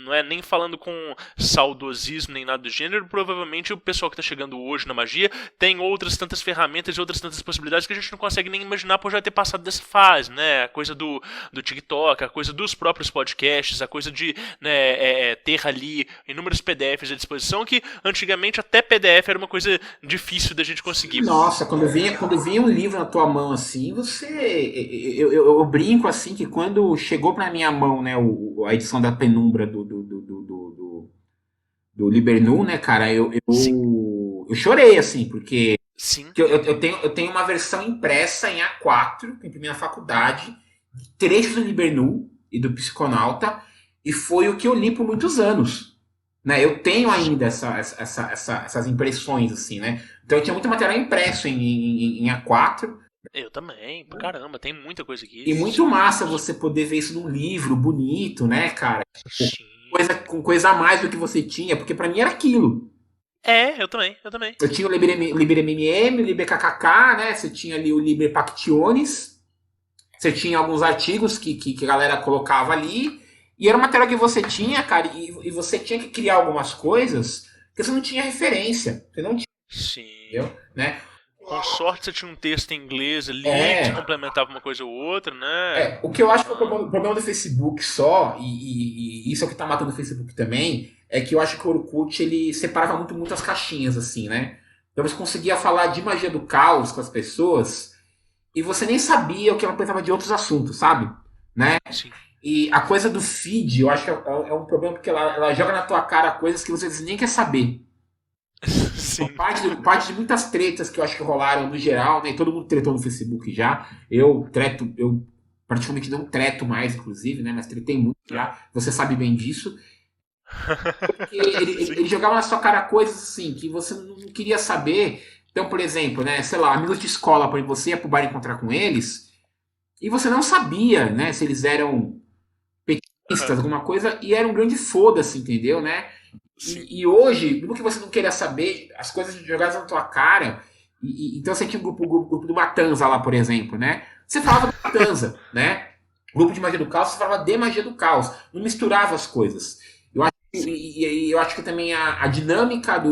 não é nem falando com saudosismo nem nada do gênero, provavelmente o pessoal que está chegando hoje na magia tem outras tantas ferramentas e outras tantas possibilidades que a gente não consegue nem imaginar por já ter passado dessa fase, né? A coisa do TikTok, a coisa dos próprios podcasts, a coisa de, né, ter ali inúmeros PDFs à disposição, que antigamente até PDF era uma coisa difícil da gente conseguir. Nossa, quando vinha um livro na tua mão assim, eu brinco assim que quando chegou pra minha mão, né, a edição da Penumbra do Libernu, né, cara, eu chorei assim, porque Sim. eu tenho uma versão impressa em A4, que eu imprimi na faculdade, trechos do Libernu e do Psiconauta, e foi o que eu li por muitos anos. Né? Eu tenho ainda essas impressões, assim, né? Então eu tinha muito material impresso em A4. Eu também, pra caramba, tem muita coisa aqui. E muito massa você poder ver isso num livro bonito, né, cara? Sim. Com coisa a mais do que você tinha, porque pra mim era aquilo. Eu também. Eu tinha o LiberMMM, o LiberKKK, né? Você tinha ali o Liber Pactiones. Você tinha alguns artigos que a galera colocava ali. E era um material que você tinha, cara, e você tinha que criar algumas coisas porque você não tinha referência. Você não tinha. Sim. Entendeu? Né? Com sorte você tinha um texto em inglês ali que te complementava uma coisa ou outra, né? O que eu acho que é o problema do Facebook só, e isso é o que tá matando o Facebook também, é que eu acho que o Orkut ele separava muito as caixinhas, assim, né? Então você conseguia falar de magia do caos com as pessoas e você nem sabia o que ela pensava de outros assuntos, sabe? Né? Sim. E a coisa do feed, eu acho que é um problema porque ela joga na tua cara coisas que você nem quer saber. Sim. Então, parte de muitas tretas que eu acho que rolaram no geral, né? E todo mundo tretou no Facebook já. Eu praticamente não treto mais, inclusive, né? Mas tretei muito já. Você sabe bem disso. Porque ele jogava na sua cara coisas assim que você não queria saber. Então, por exemplo, né? Sei lá, amigos de escola, por exemplo, você ia pro bar encontrar com eles e você não sabia, né? Se eles eram petistas, alguma coisa, e era um grande foda-se, entendeu, né? E hoje, mesmo que você não queira saber, as coisas jogadas na tua cara. Então você tinha um grupo do Matanza lá, por exemplo, né? Você falava do Matanza, né? Grupo de magia do caos, você falava de magia do caos. Não misturava as coisas. Eu acho que também a dinâmica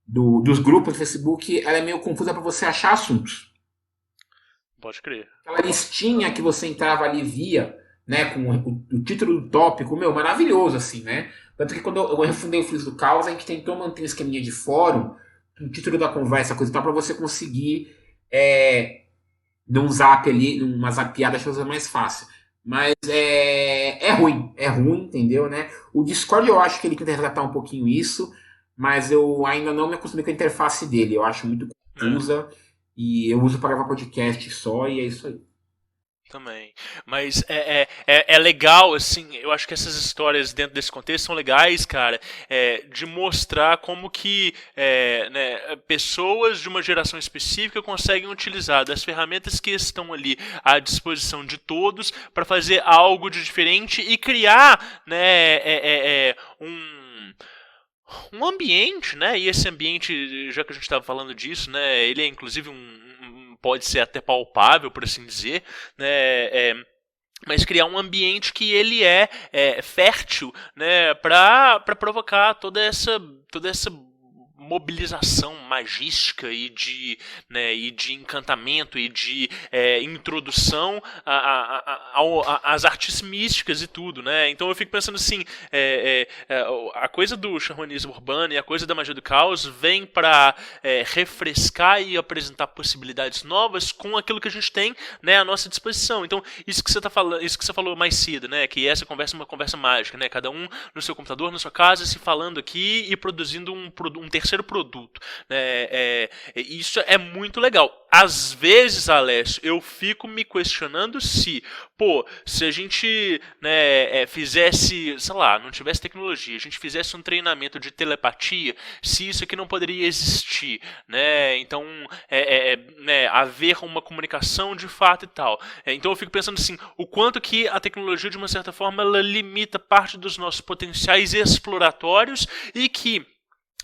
dos grupos do Facebook ela é meio confusa para você achar assuntos. Pode crer. Aquela listinha que você entrava ali via, né, com o título do tópico, maravilhoso, assim, né? Tanto que quando eu refundei o Filhos do Caos, a gente tentou manter um esqueminha de fórum, o título da conversa, coisa e tal, pra você conseguir num zap ali, numa zapiada, as coisas mais fácil. Mas é ruim, entendeu, né? O Discord eu acho que ele tenta resgatar um pouquinho isso, mas eu ainda não me acostumei com a interface dele, eu acho muito confusa, e eu uso para gravar podcast só, e é isso aí. Também. Mas é legal, assim, eu acho que essas histórias dentro desse contexto são legais, cara, de mostrar como que né, pessoas de uma geração específica conseguem utilizar das ferramentas que estão ali à disposição de todos para fazer algo de diferente e criar, né, um ambiente, né, e esse ambiente, já que a gente estava falando disso, né, ele é inclusive pode ser até palpável, por assim dizer, né, mas criar um ambiente que ele é fértil, né, para provocar toda essa mobilização magística e de encantamento e de introdução às artes místicas e tudo, né? Então eu fico pensando assim, a coisa do xamanismo urbano e a coisa da magia do caos vem para refrescar e apresentar possibilidades novas com aquilo que a gente tem, né, à nossa disposição. Então isso que você falou mais cedo, né, que essa conversa é uma conversa mágica, né? Cada um no seu computador, na sua casa, se falando aqui e produzindo um terceiro terceiro produto. Isso é muito legal. Às vezes, Alessio, eu fico me questionando se a gente fizesse, sei lá, não tivesse tecnologia, a gente fizesse um treinamento de telepatia, se isso aqui não poderia existir, né? Então, haver uma comunicação de fato e tal. Então eu fico pensando assim, o quanto que a tecnologia, de uma certa forma, ela limita parte dos nossos potenciais exploratórios e que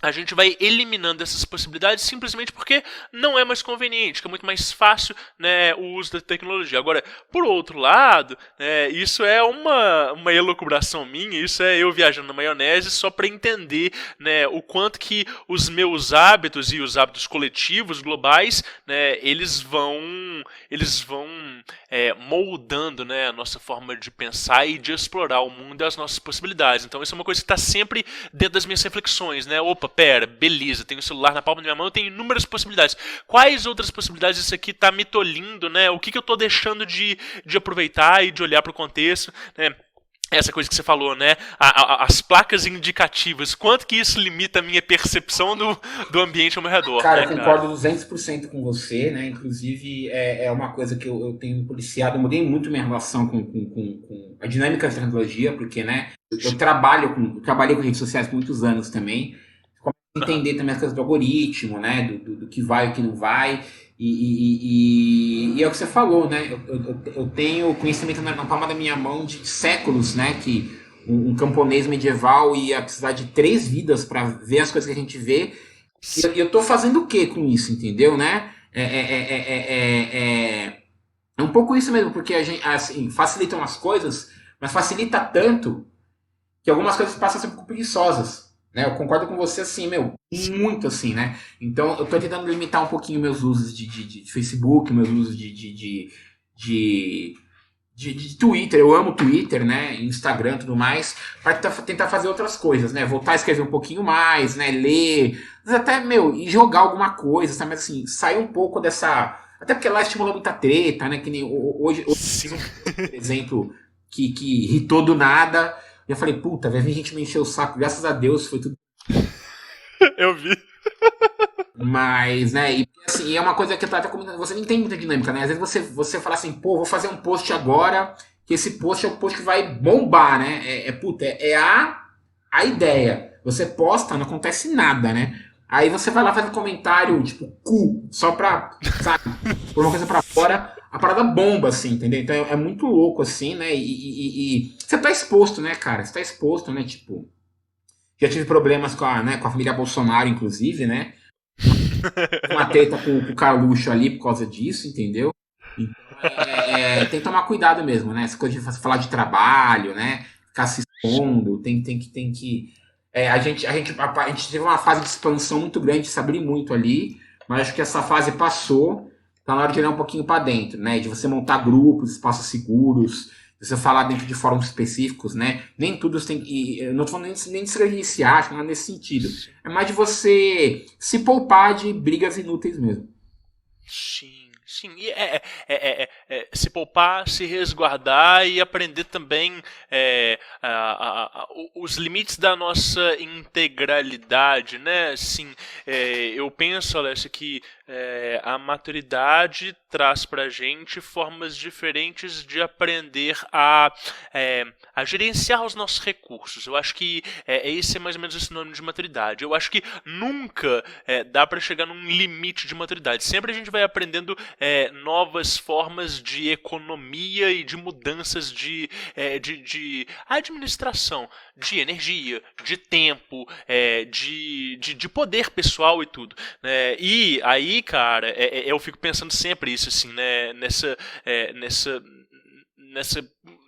a gente vai eliminando essas possibilidades simplesmente porque não é mais conveniente, que é muito mais fácil, né, o uso da tecnologia. Agora, por outro lado, isso é uma elucubração minha, isso é eu viajando na maionese só para entender, né, o quanto que os meus hábitos e os hábitos coletivos globais, né, eles vão moldando, né, a nossa forma de pensar e de explorar o mundo e as nossas possibilidades. Então isso é uma coisa que está sempre dentro das minhas reflexões, né? Opa, pera, beleza, tenho o celular na palma da minha mão, eu tenho inúmeras possibilidades. Quais outras possibilidades isso aqui está me tolhindo, né? O que eu estou deixando de aproveitar e de olhar para o contexto, né? Essa coisa que você falou, né? As placas indicativas, quanto que isso limita a minha percepção do ambiente ao meu redor? Cara, né, eu concordo 200% com você, né? Inclusive, é uma coisa que eu tenho policiado, eu mudei muito minha relação com a dinâmica da tecnologia, porque, né? Eu trabalhei com redes sociais por muitos anos também. Começo a entender também as coisas do algoritmo, né? Do que vai e o que não vai. E é o que você falou, né? Eu tenho conhecimento na palma da minha mão de séculos, né? Que um camponês medieval ia precisar de 3 vidas para ver as coisas que a gente vê. E eu tô fazendo o que com isso, entendeu, né? É um pouco isso mesmo, porque a gente, assim, facilitam as coisas, mas facilita tanto que algumas coisas passam a ser um pouco preguiçosas. Né, eu concordo com você, assim, muito assim, né? Então, eu tô tentando limitar um pouquinho meus usos de Facebook, meus usos de Twitter. Eu amo Twitter, né? Instagram e tudo mais, para tentar fazer outras coisas, né? Voltar a escrever um pouquinho mais, né? Ler, até, e jogar alguma coisa, sabe? Mas, assim, sair um pouco dessa... Até porque lá estimulou muita treta, né? Que nem hoje por exemplo, que irritou do nada... E eu falei, puta, vai vir gente me encher o saco. Graças a Deus foi tudo. Eu vi. Mas, né, e assim, é uma coisa que eu tava comentando. Você não tem muita dinâmica, né? Às vezes você fala assim, vou fazer um post agora, que esse post é o post que vai bombar, né? É a ideia. Você posta, não acontece nada, né? Aí você vai lá fazer um comentário, tipo, só pra, sabe, por uma coisa pra fora. A parada bomba, assim, entendeu? Então é muito louco, assim, né? E você tá exposto, né, cara? Você tá exposto, né? Tipo, já tive problemas com a família Bolsonaro, inclusive, né? Uma treta com o Carluxo ali por causa disso, entendeu? Então, tem que tomar cuidado mesmo, né? Essa coisa de falar de trabalho, né? Ficar se expondo, tem que... A gente teve uma fase de expansão muito grande, de se abrir muito ali, mas acho que essa fase passou. Tá na hora de olhar um pouquinho para dentro, né? De você montar grupos, espaços seguros, de você falar dentro de fóruns específicos, né? Nem tudo você tem que... Eu não tô falando nem de se iniciar, nada nesse sentido. É mais de você se poupar de brigas inúteis mesmo. Sim. E se poupar, se resguardar e aprender também os limites da nossa integralidade, né? Assim, eu penso, Alessio, que a maturidade traz pra gente formas diferentes de aprender a gerenciar os nossos recursos. Eu acho que esse é mais ou menos o sinônimo de maturidade. Eu acho que nunca dá pra chegar num limite de maturidade. Sempre a gente vai aprendendo novas formas de economia e de mudanças de administração, de energia, de tempo, de poder pessoal e tudo, né? E aí, cara, eu fico pensando sempre isso, assim, né?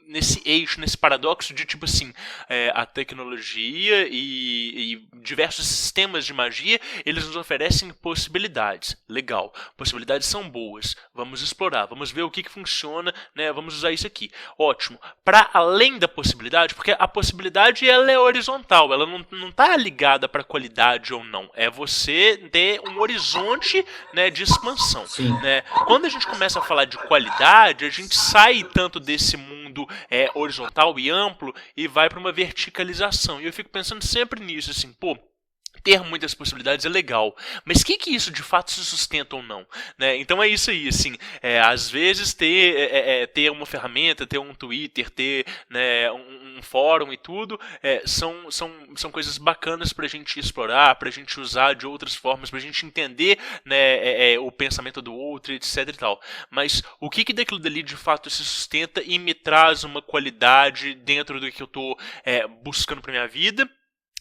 Nesse eixo, nesse paradoxo de, tipo assim, a tecnologia e diversos sistemas de magia, eles nos oferecem possibilidades. Legal, possibilidades são boas, vamos explorar, vamos ver o que funciona, né? Vamos usar isso aqui. Ótimo. Para além da possibilidade, porque a possibilidade ela é horizontal, ela não tá ligada para qualidade ou não. É você ter um horizonte, né, de expansão. Né? Quando a gente começa a falar de qualidade, a gente sai tanto desse mundo horizontal e amplo e vai para uma verticalização. E eu fico pensando sempre nisso, assim, ter muitas possibilidades é legal, mas que isso de fato se sustenta ou não, né? Então é isso aí, assim, às vezes ter uma ferramenta, ter um Twitter, ter, né, um fórum e tudo, são coisas bacanas pra gente explorar, pra gente usar de outras formas, pra gente entender, né, o pensamento do outro, etc e tal. Mas o que daquilo dali de fato se sustenta e me traz uma qualidade dentro do que eu tô buscando pra minha vida,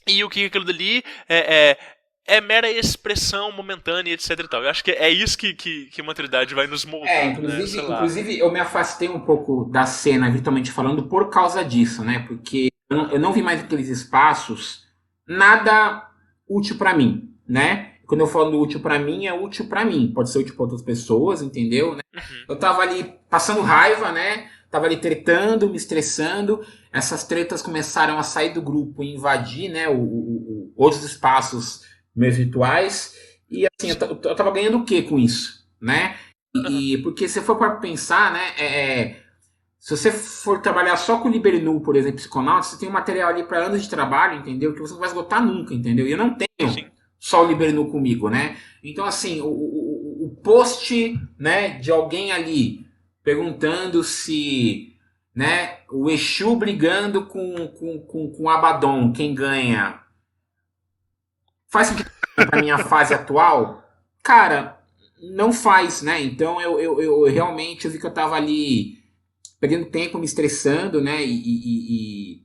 e o que aquilo dali é mera expressão momentânea, etc e tal. Eu acho que é isso que a maturidade vai nos moldando, inclusive, né? inclusive eu me afastei um pouco da cena, virtualmente falando, por causa disso, né? Porque eu não vi mais aqueles espaços nada útil pra mim, né? Quando eu falo útil pra mim, é útil pra mim. Pode ser útil pra outras pessoas, entendeu? Né? Eu tava ali passando raiva, né? Tava ali tretando, me estressando. Essas tretas começaram a sair do grupo e invadir, né, outros espaços meus virtuais. E assim, eu tava ganhando o que com isso, né? E porque se for para pensar, né, se você for trabalhar só com Libernu, por exemplo, Psiconauta, você tem um material ali para anos de trabalho, entendeu? Que você não vai esgotar nunca, entendeu? E eu não tenho só o Libernu comigo, né? Então, assim, o post, né, de alguém ali perguntando se, né, o Exu brigando com o Abaddon, quem ganha, faz sentido pra minha fase atual? Cara, não faz, né? Então eu realmente vi que eu tava ali perdendo tempo, me estressando, né? E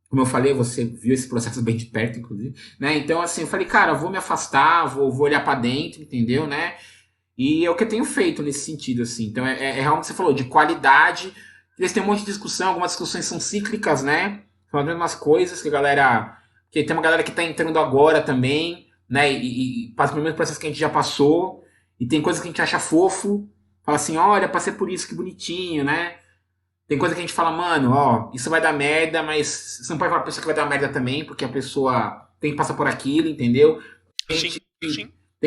como eu falei, você viu esse processo bem de perto, inclusive, né? Então, assim, eu falei, cara, vou me afastar, vou olhar pra dentro, entendeu, né? E é o que eu tenho feito nesse sentido, assim. Então, é realmente o que você falou, de qualidade. Eles têm um monte de discussão, algumas discussões são cíclicas, né? Falando umas coisas que a galera... Que tem uma galera que tá entrando agora também, né? E passa pelo mesmo processo que a gente já passou. E tem coisas que a gente acha fofo. Fala assim, olha, passei por isso, que bonitinho, né? Tem coisa que a gente fala, mano, ó, isso vai dar merda, mas você não pode falar pra pessoa que vai dar merda também, porque a pessoa tem que passar por aquilo, entendeu? Tem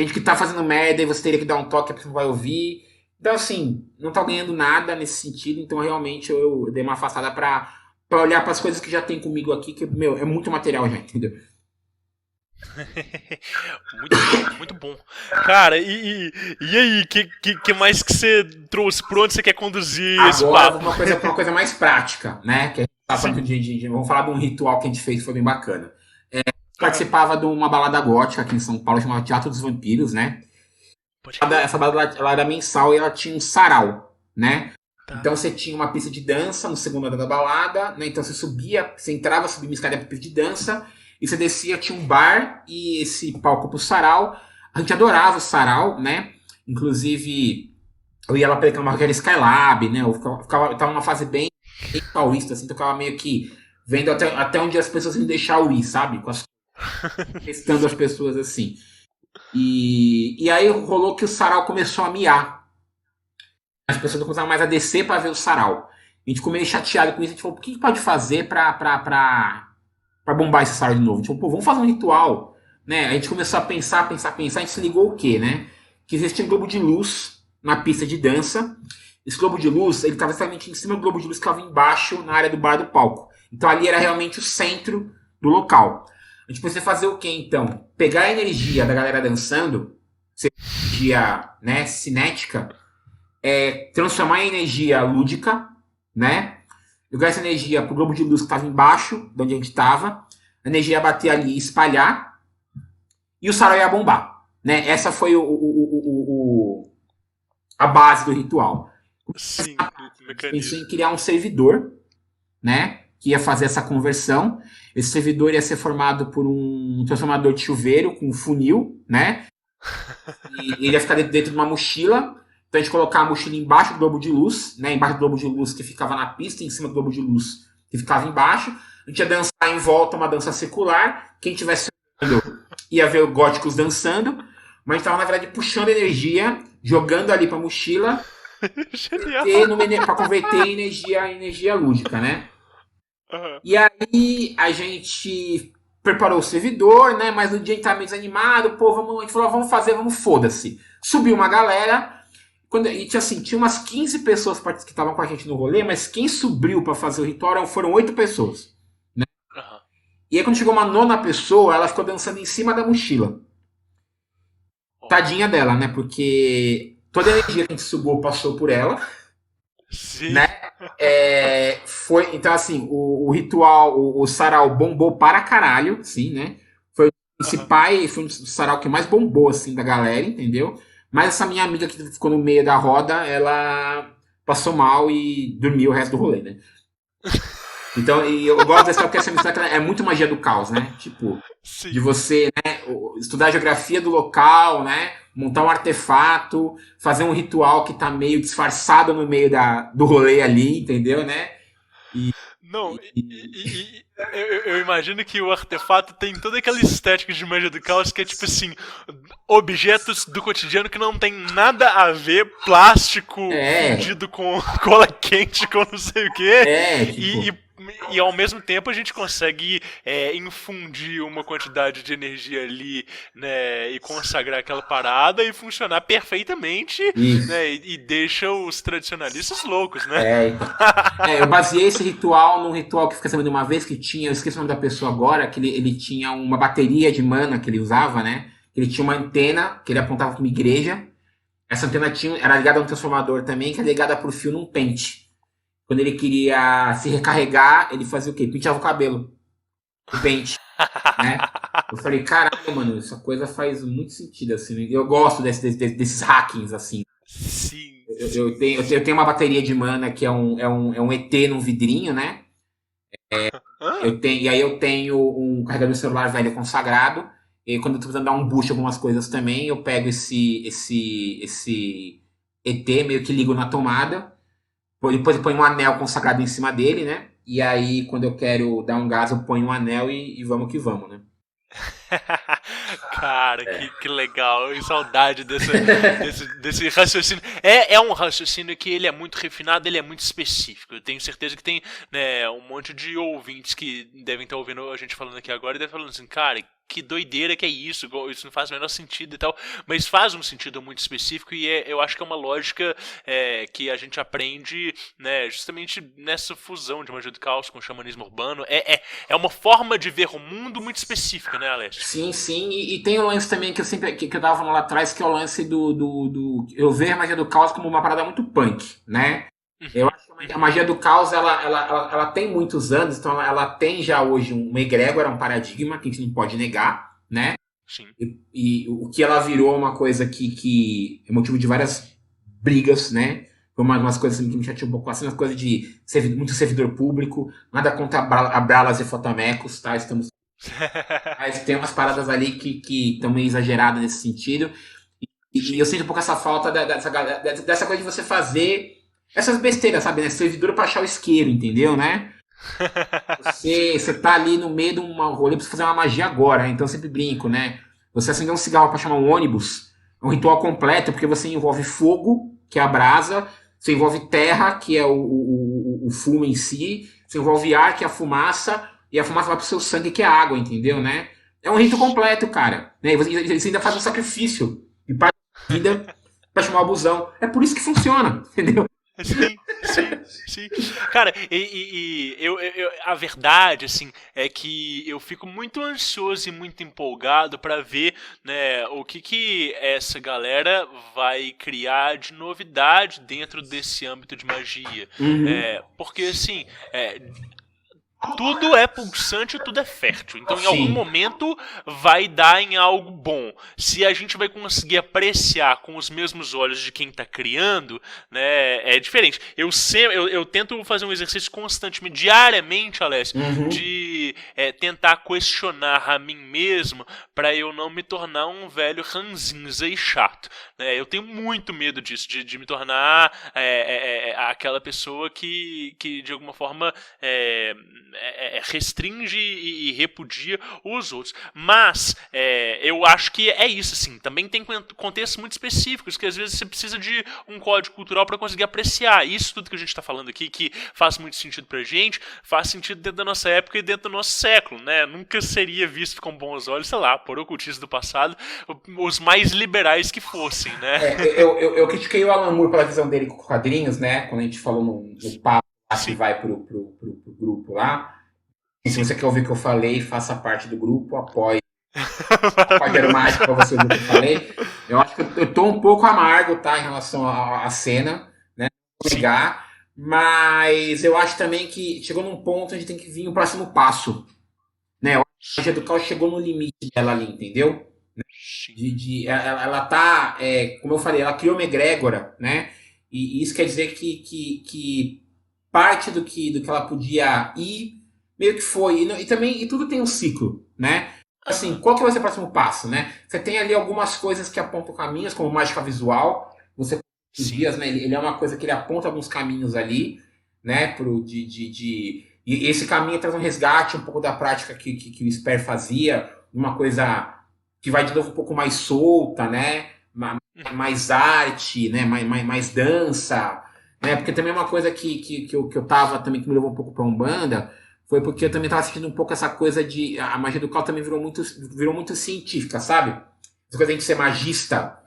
gente que tá fazendo merda e você teria que dar um toque, a pessoa vai ouvir. Então, assim, não tá ganhando nada nesse sentido, então realmente eu dei uma afastada pra olhar pras coisas que já tem comigo aqui, que, meu, é muito material já, entendeu? Muito bom. Cara, e aí, que mais que você trouxe? Por onde você quer conduzir esse papo? Agora, uma coisa mais prática, né? Que a gente tá falando vamos falar de um ritual que a gente fez, foi bem bacana. Participava de uma balada gótica aqui em São Paulo, chamada Teatro dos Vampiros, né? Essa balada ela era mensal e ela tinha um sarau, né? Tá. Então você tinha uma pista de dança no segundo andar da balada, né? Então você entrava, subia uma escada pra pista de dança, e você descia, tinha um bar e esse palco pro sarau. A gente adorava o sarau, né? Inclusive, eu ia lá pra reclamar que era Skylab, né? Eu tava numa fase bem paulista, assim, então eu ficava meio que vendo até onde as pessoas iam deixar eu ir, sabe? Testando as pessoas assim. E aí rolou que o sarau começou a miar. As pessoas não começavam mais a descer pra ver o sarau. A gente ficou meio chateado com isso. A gente falou, o que pode fazer pra bombar esse sarau de novo? Tipo, pô, vamos fazer um ritual, né? A gente começou a pensar, a gente se ligou o quê, né? Que existia um globo de luz na pista de dança. Esse globo de luz, ele estava exatamente em cima do globo de luz que estava embaixo, na área do bar do palco. Então ali era realmente o centro do local. A gente precisa fazer o quê, então? Pegar a energia da galera dançando, energia, né, cinética, transformar em energia lúdica, né? Jogar essa energia pro globo de luz que estava embaixo, de onde a gente estava. A energia ia bater ali e espalhar. E o sarau ia bombar, né? Essa foi a base do ritual. Sim, pensou em criar um servidor, né? Que ia fazer essa conversão. Esse servidor ia ser formado por um transformador de chuveiro com um funil, né? E ele ia ficar dentro de uma mochila. Então a gente colocava a mochila embaixo do globo de luz, né? Embaixo do globo de luz que ficava na pista, em cima do globo de luz que ficava embaixo. A gente ia dançar em volta, uma dança circular. Quem tivesse olhando ia ver os góticos dançando. Mas a gente estava, na verdade, puxando energia, jogando ali pra mochila para converter em energia lúdica, né? Uhum. E aí a gente preparou o servidor, né? Mas no dia a gente tava meio desanimado, pô, a gente falou, vamos, foda-se. Subiu uma galera, tinha umas 15 pessoas que estavam com a gente no rolê, mas quem subiu para fazer o ritual foram 8 pessoas, né? Uhum. E aí quando chegou uma nona pessoa, ela ficou dançando em cima da mochila. Tadinha dela, né? Porque toda a energia que a gente sugou passou por ela, Sim. né? Então, assim, o ritual, o sarau bombou para caralho, assim, né? Foi foi um sarau que mais bombou, assim, da galera, entendeu? Mas essa minha amiga que ficou no meio da roda, ela passou mal e dormiu o resto do rolê, né? Então, e eu gosto dessa porque essa mistura é muito magia do caos, né? Tipo, Sim. de você, né, estudar a geografia do local, né? Montar um artefato, fazer um ritual que tá meio disfarçado no meio do rolê ali, entendeu, né? Não, eu imagino que o artefato tem toda aquela estética de magia do caos que é tipo assim, objetos do cotidiano que não tem nada a ver, plástico fundido com cola quente, com não sei o quê, Tipo... e ao mesmo tempo a gente consegue infundir uma quantidade de energia ali, né, e consagrar aquela parada e funcionar perfeitamente, né, e deixa os tradicionalistas loucos, né? Eu baseei esse ritual num ritual que fica sabendo uma vez que tinha, eu esqueci o nome da pessoa agora, que ele tinha uma bateria de mana que ele usava, né? Ele tinha uma antena que ele apontava para uma igreja. Essa antena era ligada a um transformador também, que é ligada por fio num pente. Quando ele queria se recarregar, ele fazia o quê? Penteava o cabelo. O pente. Né? Eu falei, caralho, mano, essa coisa faz muito sentido, assim. Eu gosto desses hackings, assim. Sim. Eu tenho uma bateria de mana que é um ET num vidrinho, né? E aí eu tenho um carregador de celular velho consagrado. E quando eu tô precisando dar um boost em algumas coisas também, eu pego esse ET, meio que ligo na tomada. Depois eu ponho um anel consagrado em cima dele, né? E aí, quando eu quero dar um gás, eu ponho um anel e vamos que vamos, né? Cara, que legal. Que saudade desse raciocínio. É um raciocínio que ele é muito refinado, ele é muito específico. Eu tenho certeza que tem, né, um monte de ouvintes que devem estar ouvindo a gente falando aqui agora e devem estar falando assim, cara, que doideira que é isso não faz o menor sentido e tal, mas faz um sentido muito específico e eu acho que é uma lógica que a gente aprende, né, justamente nessa fusão de magia do caos com o xamanismo urbano. É uma forma de ver o mundo muito específica, né, Alessio? Sim, e tem o lance também que eu tava falando lá atrás, que é o lance eu ver a magia do caos como uma parada muito punk, né? Eu acho que a magia do caos, ela tem muitos anos, então ela tem já hoje uma egrégora, um paradigma que a gente não pode negar, né? Sim. E o que ela virou uma coisa que é motivo de várias brigas, né? Foi umas coisas que me chateou um pouco assim, umas coisas de muito servidor público, nada contra a Bralas e Fotamecos, tá? Mas tem umas paradas ali que estão meio exageradas nesse sentido. E eu sinto um pouco essa falta dessa coisa de você fazer essas besteiras, sabe, né? Servidor pra achar o isqueiro, entendeu, né? Você tá ali no meio de uma rolê pra fazer uma magia agora, né? Então eu sempre brinco, né? Você acender um cigarro pra chamar um ônibus é um ritual completo, porque você envolve fogo, que é a brasa, você envolve terra, que é o fumo em si, você envolve ar, que é a fumaça, e a fumaça vai pro seu sangue, que é a água, entendeu, né? É um rito completo, cara. Né? E você ainda faz um sacrifício de parte da vida pra chamar o busão. É por isso que funciona, entendeu? Sim. Cara, a verdade, assim, é que eu fico muito ansioso e muito empolgado pra ver, né, o que essa galera vai criar de novidade dentro desse âmbito de magia. Porque, assim, tudo é pulsante, tudo é fértil. Então, em algum momento, vai dar em algo bom. Se a gente vai conseguir apreciar com os mesmos olhos de quem está criando, né, é diferente. Eu tento fazer um exercício constantemente, diariamente, Alessio, de tentar questionar a mim mesmo para eu não me tornar um velho ranzinza e chato. Né? Eu tenho muito medo disso, de me tornar aquela pessoa que de alguma forma restringe e repudia os outros. Mas eu acho que é isso, assim. Também tem contextos muito específicos que às vezes você precisa de um código cultural para conseguir apreciar. Isso tudo que a gente está falando aqui, que faz muito sentido pra gente, faz sentido dentro da nossa época e dentro do nosso século, né? Nunca seria visto com bons olhos, sei lá, por ocultistas do passado, os mais liberais que fossem, né? Eu critiquei o Alan Moore pela visão dele com quadrinhos, né? Quando a gente falou no papo que vai pro grupo lá. Se você quer ouvir o que eu falei, faça parte do grupo, apoie. Pode mágico pra você ouvir o que eu falei. Eu acho que eu tô um pouco amargo, tá, em relação à cena, né? Vou ligar, mas eu acho também que chegou num ponto onde tem que vir o próximo passo, né? Eu acho que a Magia do Caos chegou no limite dela ali, entendeu? Ela tá, como eu falei, ela criou uma egrégora, né? E isso quer dizer que parte do que ela podia ir meio que foi. E tudo tem um ciclo, né? Assim, qual que vai ser o próximo passo, né? Você tem ali algumas coisas que apontam caminhos, como mágica visual. Você dias, né? Ele é uma coisa que ele aponta alguns caminhos ali, né? E esse caminho traz um resgate um pouco da prática que o Esper fazia, uma coisa que vai de novo um pouco mais solta, né? Mais arte, né? Mais dança, né? Porque também é uma coisa que eu tava também, que me levou um pouco pra Umbanda, foi porque eu também tava sentindo um pouco essa coisa de... A magia do caos também virou muito científica, sabe? Essa coisa de a gente ser magista,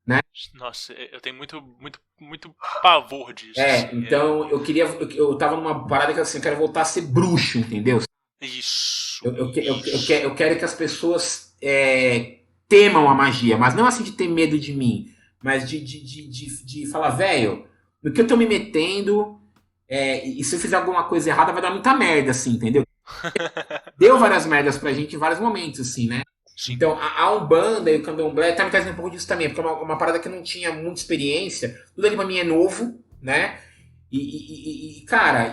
né? Nossa, eu tenho muito pavor disso. Então eu tava numa parada que assim, eu quero voltar a ser bruxo, entendeu? Isso. Eu quero que as pessoas temam a magia, mas não assim de ter medo de mim, mas de falar, velho, no que eu tô me metendo... e se eu fizer alguma coisa errada, vai dar muita merda, assim, entendeu? Deu várias merdas pra gente em vários momentos, assim, né? Sim. Então, a Umbanda e o Candomblé tá me trazendo um pouco disso também, porque é uma parada que eu não tinha muita experiência. Tudo ali pra mim é novo, né? Cara,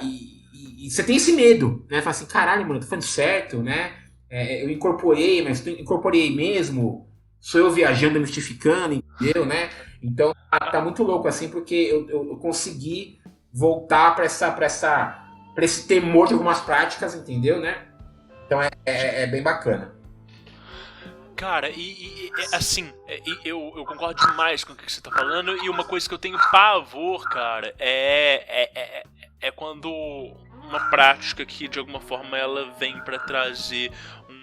você tem esse medo, né? Fala assim, caralho, mano, eu tô falando certo, né? Eu incorporei, mas incorporei mesmo? Sou eu viajando, mistificando, entendeu, né? Então, tá muito louco, assim, porque eu consegui voltar para esse temor de algumas práticas, entendeu, né? Então é bem bacana. Cara, assim, eu concordo demais com o que você tá falando, e uma coisa que eu tenho pavor, cara, é quando uma prática que de alguma forma ela vem para trazer um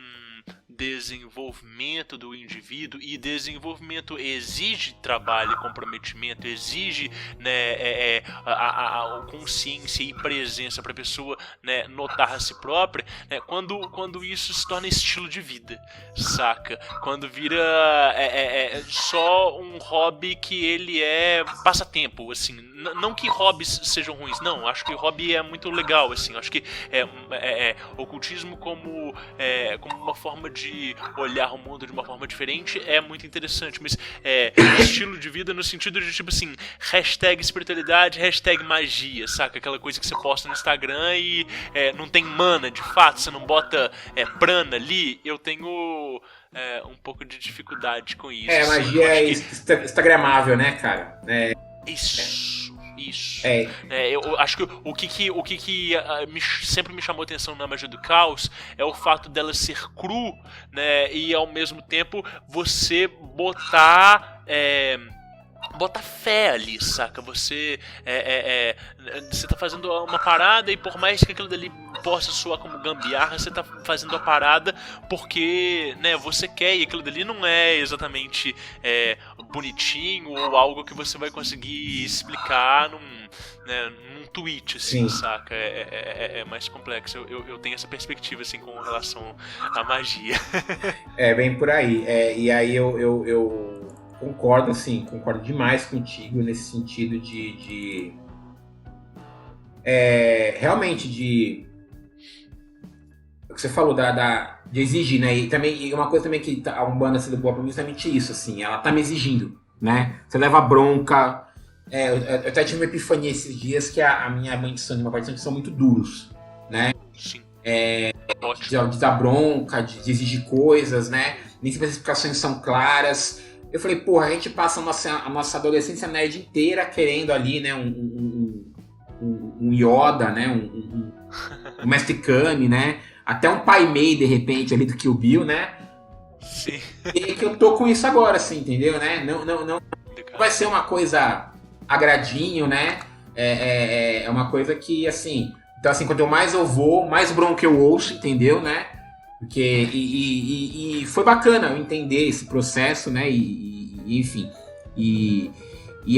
desenvolvimento do indivíduo, e desenvolvimento exige trabalho e comprometimento, exige, né, a consciência e presença para a pessoa, né, notar a si própria, né, quando isso se torna estilo de vida, saca? Quando vira só um hobby que ele é passatempo, assim, não que hobbies sejam ruins, não, acho que hobby é muito legal, assim, acho que ocultismo como uma forma de olhar o mundo de uma forma diferente é muito interessante, mas estilo de vida no sentido de, tipo assim, hashtag espiritualidade, hashtag magia, saca? Aquela coisa que você posta no Instagram e não tem mana, de fato, você não bota prana ali. Eu tenho um pouco de dificuldade com isso. Magia é instagramável, né, cara? Isso. Eu acho que o que sempre me chamou atenção na Magia do Caos é o fato dela ser cru, né, e ao mesmo tempo você botar fé ali, saca? Você tá fazendo uma parada, e por mais que aquilo dali possa soar como gambiarra, você tá fazendo a parada porque, né, você quer, e aquilo dali não é exatamente bonitinho ou algo que você vai conseguir explicar num tweet, assim, sim, saca? É mais complexo. Eu tenho essa perspectiva, assim, com relação à magia. Bem por aí. E aí eu concordo demais contigo nesse sentido de realmente o que você falou de exigir, né? E também uma coisa também que a Umbanda sendo boa pra mim é justamente isso, assim, ela tá me exigindo, né? Você leva bronca. Eu até tive uma epifania esses dias que a minha mãe de santo e meu pai de santo são muito duros, né? Sim. De dar bronca, de exigir coisas, né? Nem sempre as explicações são claras. Eu falei, porra, a gente passa a nossa adolescência nerd inteira querendo ali, né, um Yoda, né, um Mestre Kami, né, até um Pai Mei, de repente, ali do Kill Bill, né? Sim. E que eu tô com isso agora, assim, entendeu, né? Não vai ser uma coisa agradinho, né? É uma coisa que, assim... Então, assim, quanto mais eu vou, mais bronca eu ouço, entendeu, né? Porque, e foi bacana eu entender esse processo, né? Enfim. E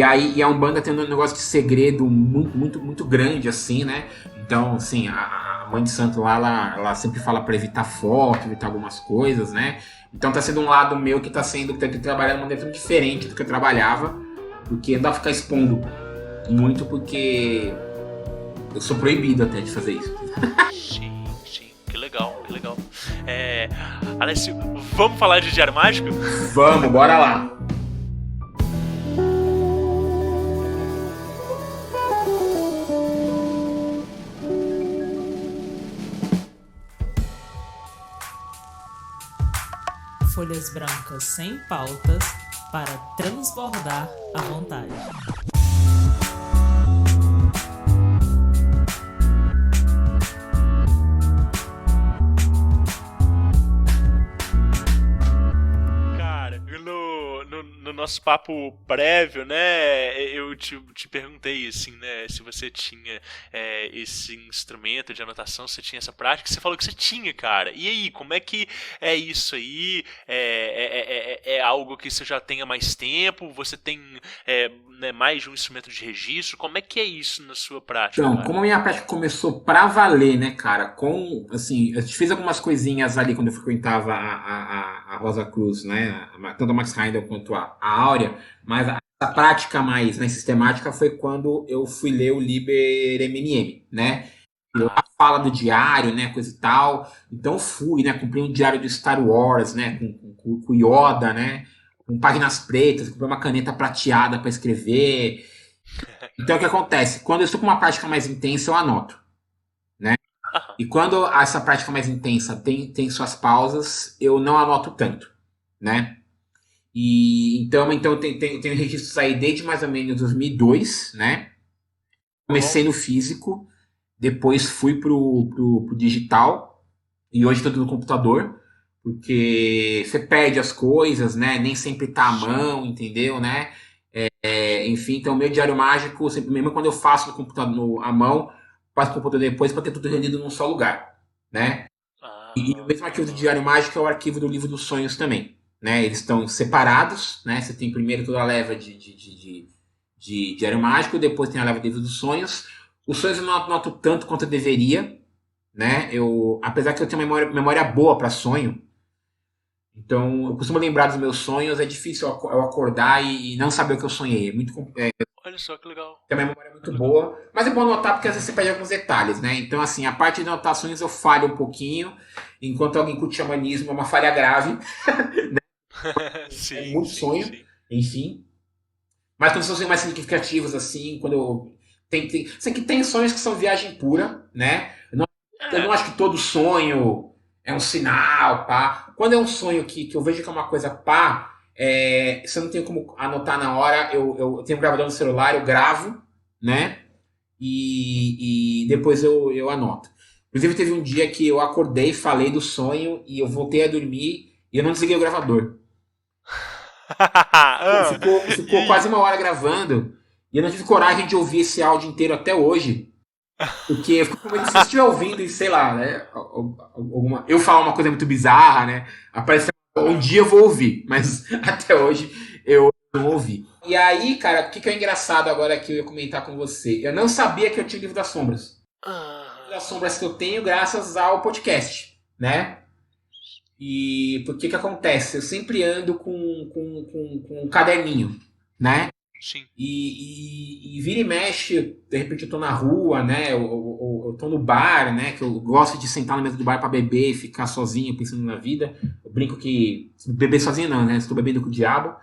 aí a Umbanda tem um negócio de segredo muito, muito, muito grande, assim, né? Então, assim, a mãe de santo lá, ela sempre fala para evitar foto, evitar algumas coisas, né? Então tá sendo um lado meu que tá trabalhando de uma maneira diferente do que eu trabalhava, porque não dá pra ficar expondo muito, porque eu sou proibido até de fazer isso. Sim, que legal, que legal. Alessio, vamos falar de Diário Mágico? Vamos, bora lá. Folhas brancas sem pautas para transbordar à vontade. Cara, no nosso papo prévio, né, eu te perguntei, assim, né, se você tinha esse instrumento de anotação, se você tinha essa prática, você falou que você tinha, cara. E aí, como é que é isso aí? É algo que você já tem há mais tempo? Você tem né, mais de um instrumento de registro? Como é que é isso na sua prática? Então, cara? como a minha prática começou pra valer, né, cara, assim, eu fiz algumas coisinhas ali quando eu frequentava a Rosa Cruz, né, tanto a Max Heindel quanto a Áurea, mas a prática mais, né, sistemática foi quando eu fui ler o Liber MNM, né, e lá fala do diário, né, coisa e tal, então fui, né, comprei um diário do Star Wars, né, com Yoda, né, com páginas pretas, comprei uma caneta prateada para escrever. Então o que acontece? Quando eu estou com uma prática mais intensa, eu anoto, né? E quando essa prática mais intensa tem suas pausas, eu não anoto tanto, né? E então eu tenho registros aí desde mais ou menos 2002, né? Comecei no físico, depois fui pro digital e hoje estou no computador, porque você perde as coisas, né? Nem sempre tá à mão, entendeu, né? Enfim, então o meu diário mágico, sempre, mesmo quando eu faço no computador à mão, faço no computador depois para ter tudo rendido num só lugar, né? E o mesmo arquivo do diário mágico é o arquivo do livro dos sonhos também, né? Eles estão separados, né? Você tem primeiro toda a leva de diário mágico, depois tem a leva de livro dos sonhos. Os sonhos eu não anoto tanto quanto eu deveria, né? Apesar que eu tenho memória boa para sonho, então eu costumo lembrar dos meus sonhos, é difícil eu acordar e não saber o que eu sonhei. É muito Olha só que legal. Tem uma memória muito boa, mas é bom anotar porque às vezes você perde alguns detalhes, né? Então, assim, a parte de anotações eu falho um pouquinho, enquanto alguém com xamanismo é uma falha grave. Sim, É muito sonho, sim. enfim. Mas quando são sonhos mais significativos, assim, quando eu. Sei que tem sonhos que são viagem pura, né? Eu não acho que todo sonho é um sinal, pá. Quando é um sonho que eu vejo que é uma coisa pá. Se eu não tenho como anotar na hora, eu tenho um gravador no celular, eu gravo, né? E depois eu anoto. Inclusive, teve um dia que eu acordei, falei do sonho e eu voltei a dormir e eu não desliguei o gravador. Ficou quase uma hora gravando e eu não tive coragem de ouvir esse áudio inteiro até hoje. Porque eu fico com medo, se eu estiver ouvindo e sei lá, né? Eu falo uma coisa muito bizarra, né? Aparece. Um dia eu vou ouvir, mas até hoje eu não ouvi. E aí, cara, o que é engraçado agora que eu ia comentar com você? Eu não sabia que eu tinha o Livro das Sombras. O Livro das Sombras que eu tenho graças ao podcast, né? E por que acontece? Eu sempre ando com um caderninho, né? Sim. E vira e mexe, de repente eu tô na rua, né? Eu tô no bar, né? Que eu gosto de sentar na mesa do bar pra beber e ficar sozinho pensando na vida. Eu brinco que beber sozinho não, né? Estou bebendo com o diabo.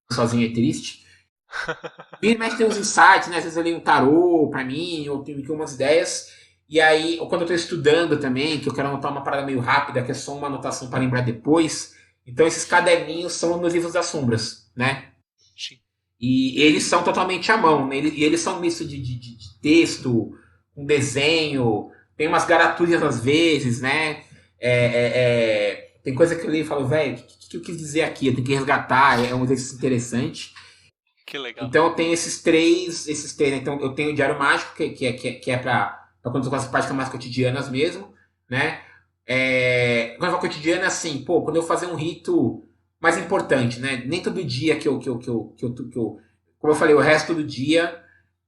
Sozinho é triste. Vira e mexe tem uns insights, né? Às vezes eu leio um tarô pra mim, ou tenho aqui umas ideias. E aí, ou quando eu tô estudando também, que eu quero anotar uma parada meio rápida, que é só uma anotação para lembrar depois. Então esses caderninhos são os meus livros das sombras, né? Sim. E eles são totalmente à mão, né? E eles são um misto de texto, um desenho, tem umas garaturas às vezes, né? Tem coisa que eu leio e falo, velho, o que eu quis dizer aqui? Eu tenho que resgatar, é um exercício interessante. Que legal. Então eu tenho esses três, né? Então eu tenho o Diário Mágico, que é para quando eu tô com as práticas mais cotidianas mesmo, né? Quando eu falo cotidiana, assim, pô, quando eu fazer um rito mais importante, né? Nem todo dia que eu como eu falei, o resto do dia,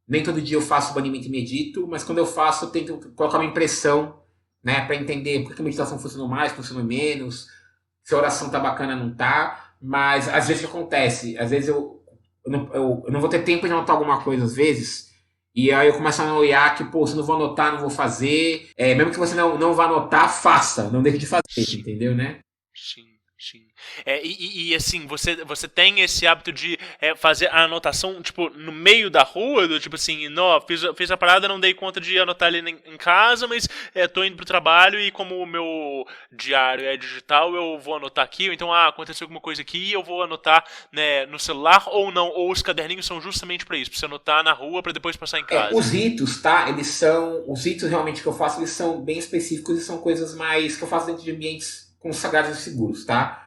Nem todo dia eu faço banimento e medito, mas quando eu faço, eu tento colocar uma impressão, né, para entender por que a meditação funciona mais, funciona menos, se a oração tá bacana ou não tá. Mas às vezes o que acontece? Às vezes eu não vou ter tempo de anotar alguma coisa, às vezes, e aí eu começo a noiar que, pô, se eu não vou anotar, não vou fazer. Mesmo que você não vá anotar, faça, não deixe de fazer, entendeu, né? Sim, sim. Assim, você tem esse hábito de fazer a anotação, tipo, no meio da rua, do tipo assim, não, fiz a parada, não dei conta de anotar ali em casa, mas tô indo pro trabalho e como o meu diário é digital, eu vou anotar aqui, ou então, aconteceu alguma coisa aqui, eu vou anotar, né, no celular ou não, ou os caderninhos são justamente pra isso, pra você anotar na rua pra depois passar em casa. Os ritos, tá? Os ritos realmente que eu faço, eles são bem específicos e são coisas mais que eu faço dentro de ambientes consagrados e seguros, tá?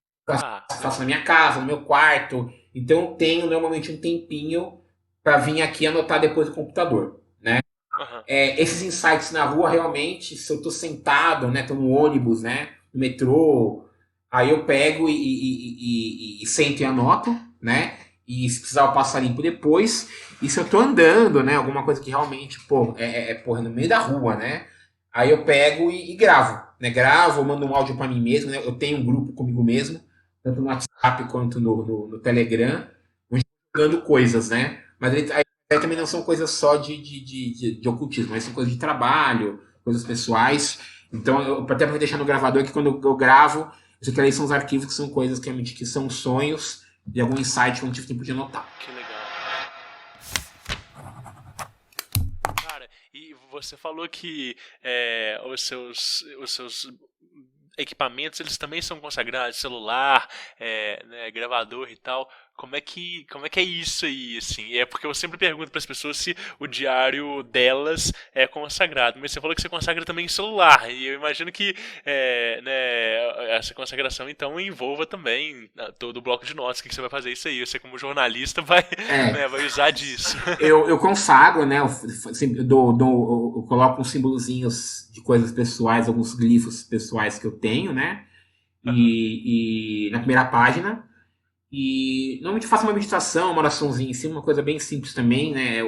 Faço na minha casa, no meu quarto. Então eu tenho normalmente um tempinho para vir aqui anotar depois do computador, né? Uhum. Esses insights na rua, realmente, se eu tô sentado, né? Tô no ônibus, né? No metrô, aí eu pego e sento e anoto, né? E se precisar eu passo a limpo depois. E se eu tô andando, né? Alguma coisa que realmente, no meio da rua, né? Aí eu pego e gravo, né? Gravo, mando um áudio para mim mesmo, né? Eu tenho um grupo comigo mesmo, tanto no WhatsApp quanto no Telegram, onde eu jogando coisas, né? Mas aí também não são coisas só de ocultismo, mas são coisas de trabalho, coisas pessoais. Então, eu até vou deixar no gravador que quando eu gravo, isso aqui ali são os arquivos que são coisas que são sonhos de algum insight que eu não tive tempo de anotar. Que legal. Cara, e você falou que os seus equipamentos, eles também são consagrados, celular, né, gravador e tal. Como é que é isso aí, assim? É porque eu sempre pergunto para as pessoas se o diário delas é consagrado, mas você falou que você consagra também em celular, e eu imagino que né, essa consagração então envolva também todo o bloco de notas. O que você vai fazer isso aí? Você, como jornalista, vai usar disso. Eu consagro, né? Eu coloco uns símbolozinhos de coisas pessoais, alguns glifos pessoais que eu tenho, né? E na primeira página. E normalmente eu faço uma meditação, uma oraçãozinha em cima, uma coisa bem simples também, né?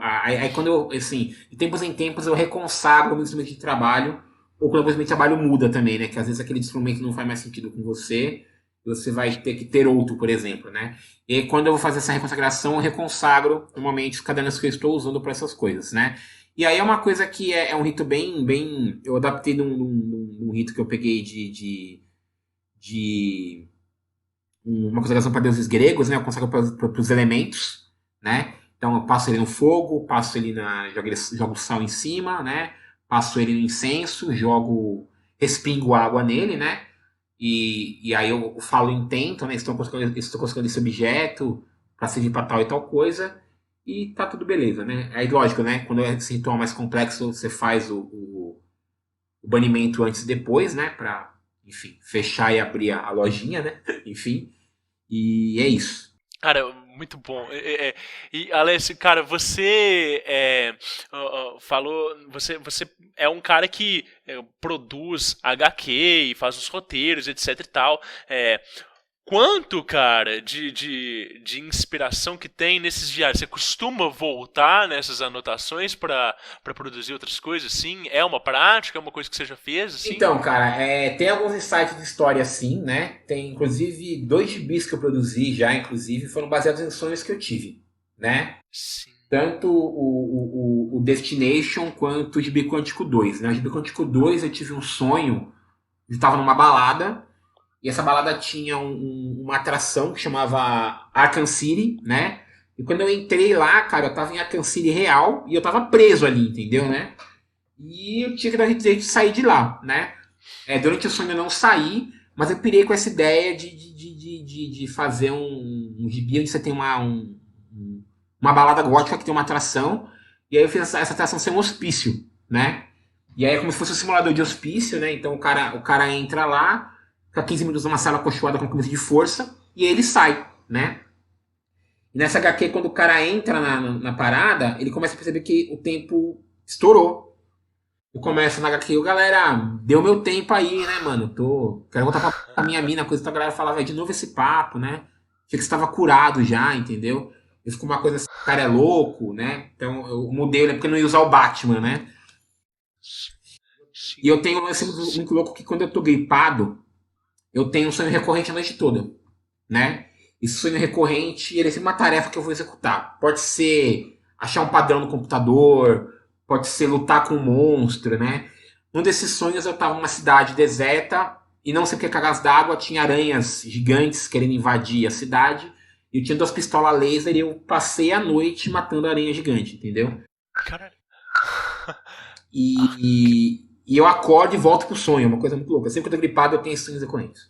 Aí quando eu, assim, de tempos em tempos eu reconsagro o meu instrumento de trabalho, ou quando o meu instrumento de trabalho muda também, né? Que às vezes aquele instrumento não faz mais sentido com você, você vai ter que ter outro, por exemplo, né? E aí, quando eu vou fazer essa reconsagração, eu reconsagro normalmente os cadernos que eu estou usando para essas coisas, né? E aí é uma coisa que é um rito bem... Eu adaptei num rito que eu peguei de uma consagração para deuses gregos, né? Eu consagro para os elementos, né? Então eu passo ele no fogo, passo ele jogo sal em cima, né? Passo ele no incenso, respingo água nele, né? E aí eu falo intento, né? Estou consagrando esse objeto para servir para tal e tal coisa, e tá tudo beleza, né? Aí lógico, né? Quando é esse ritual mais complexo, você faz o banimento antes e depois, né? Para, enfim, fechar e abrir a lojinha, né? Enfim. E é isso. Cara, muito bom. E Alessio, cara, você falou, você é um cara que produz HQ e faz os roteiros, etc e tal. Quanto, cara, de inspiração que tem nesses diários? Você costuma voltar nessas anotações pra produzir outras coisas, assim? É uma prática? É uma coisa que você já fez, assim? Então, cara, tem alguns insights de história, assim, né? Tem, inclusive, 2 gibis que eu produzi já, inclusive, foram baseados em sonhos que eu tive, né? Sim. Tanto o Destination quanto o Gibi Quântico 2, né? O Gibi Quântico 2 eu tive um sonho, eu estava numa balada, e essa balada tinha uma atração que chamava Arkham City, né? E quando eu entrei lá, cara, eu tava em Arkham City real e eu tava preso ali, entendeu, né? E eu tinha que dar jeito de sair de lá, né? Durante o sonho eu não saí, mas eu pirei com essa ideia de fazer um gibi onde você tem uma balada gótica que tem uma atração, e aí eu fiz essa atração ser um hospício, né? E aí é como se fosse um simulador de hospício, né? Então o cara entra lá, fica 15 minutos numa sala acolchoada com camisa de força, e aí ele sai, né? E nessa HQ, quando o cara entra na parada, ele começa a perceber que o tempo estourou. Eu começo na HQ, galera, deu meu tempo aí, né, mano? Quero voltar pra minha mina, coisa que a galera falava, de novo esse papo, né? Achei que você tava curado já, entendeu? ficou uma coisa assim, o cara é louco, né? Então eu mudei, né? Porque eu não ia usar o Batman, né? E eu tenho um lance muito louco que quando eu tô gripado, eu tenho um sonho recorrente a noite toda, né? Esse sonho recorrente, ele é sempre uma tarefa que eu vou executar. Pode ser achar um padrão no computador, pode ser lutar com um monstro, né? Um desses sonhos eu tava numa cidade deserta e não sei porque cargas d'água tinha aranhas gigantes querendo invadir a cidade. E eu tinha 2 pistolas laser e eu passei a noite matando aranha gigante, entendeu? Caralho. E eu acordo e volto pro sonho, é uma coisa muito louca. Sempre que eu tô gripado eu tenho sonhos recorrentes.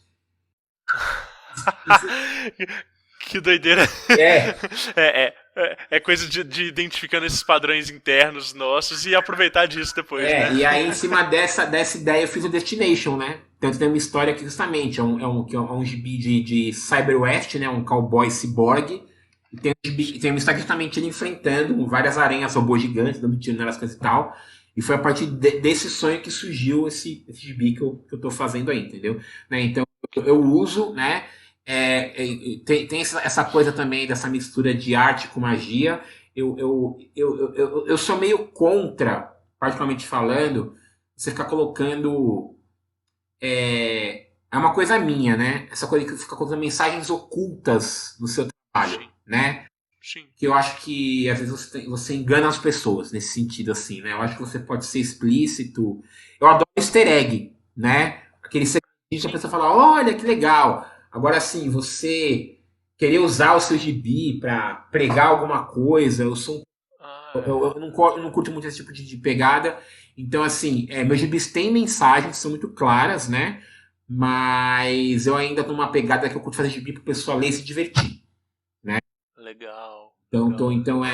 Que doideira. É. É coisa de identificando esses padrões internos nossos e aproveitar disso depois, né? E aí em cima dessa ideia eu fiz o Destination, né? Então tem uma história que justamente é um gibi de Cyber West, né? Um cowboy ciborgue. E tem uma história justamente ele enfrentando várias aranhas robôs gigantes, dando tiro nelas, coisas e tal. E foi a partir desse sonho que surgiu esse gibi que eu tô fazendo aí, entendeu? Né? Então eu uso, né? Tem essa coisa também dessa mistura de arte com magia. Eu sou meio contra, particularmente falando, você ficar colocando. É uma coisa minha, né? Essa coisa que fica colocando mensagens ocultas no seu trabalho, Sim. né? Sim. Que eu acho que às vezes você engana as pessoas nesse sentido, assim, né? Eu acho que você pode ser explícito. Eu adoro easter egg, né? Aquele segredinho que a pessoa fala, olha que legal. Agora, assim, você querer usar o seu gibi pra pregar alguma coisa, eu não curto muito esse tipo de pegada. Então, assim, meus gibis têm mensagens, são muito claras, né? Mas eu ainda tô numa pegada que eu curto fazer gibi pro pessoal ler e se divertir. Legal. Então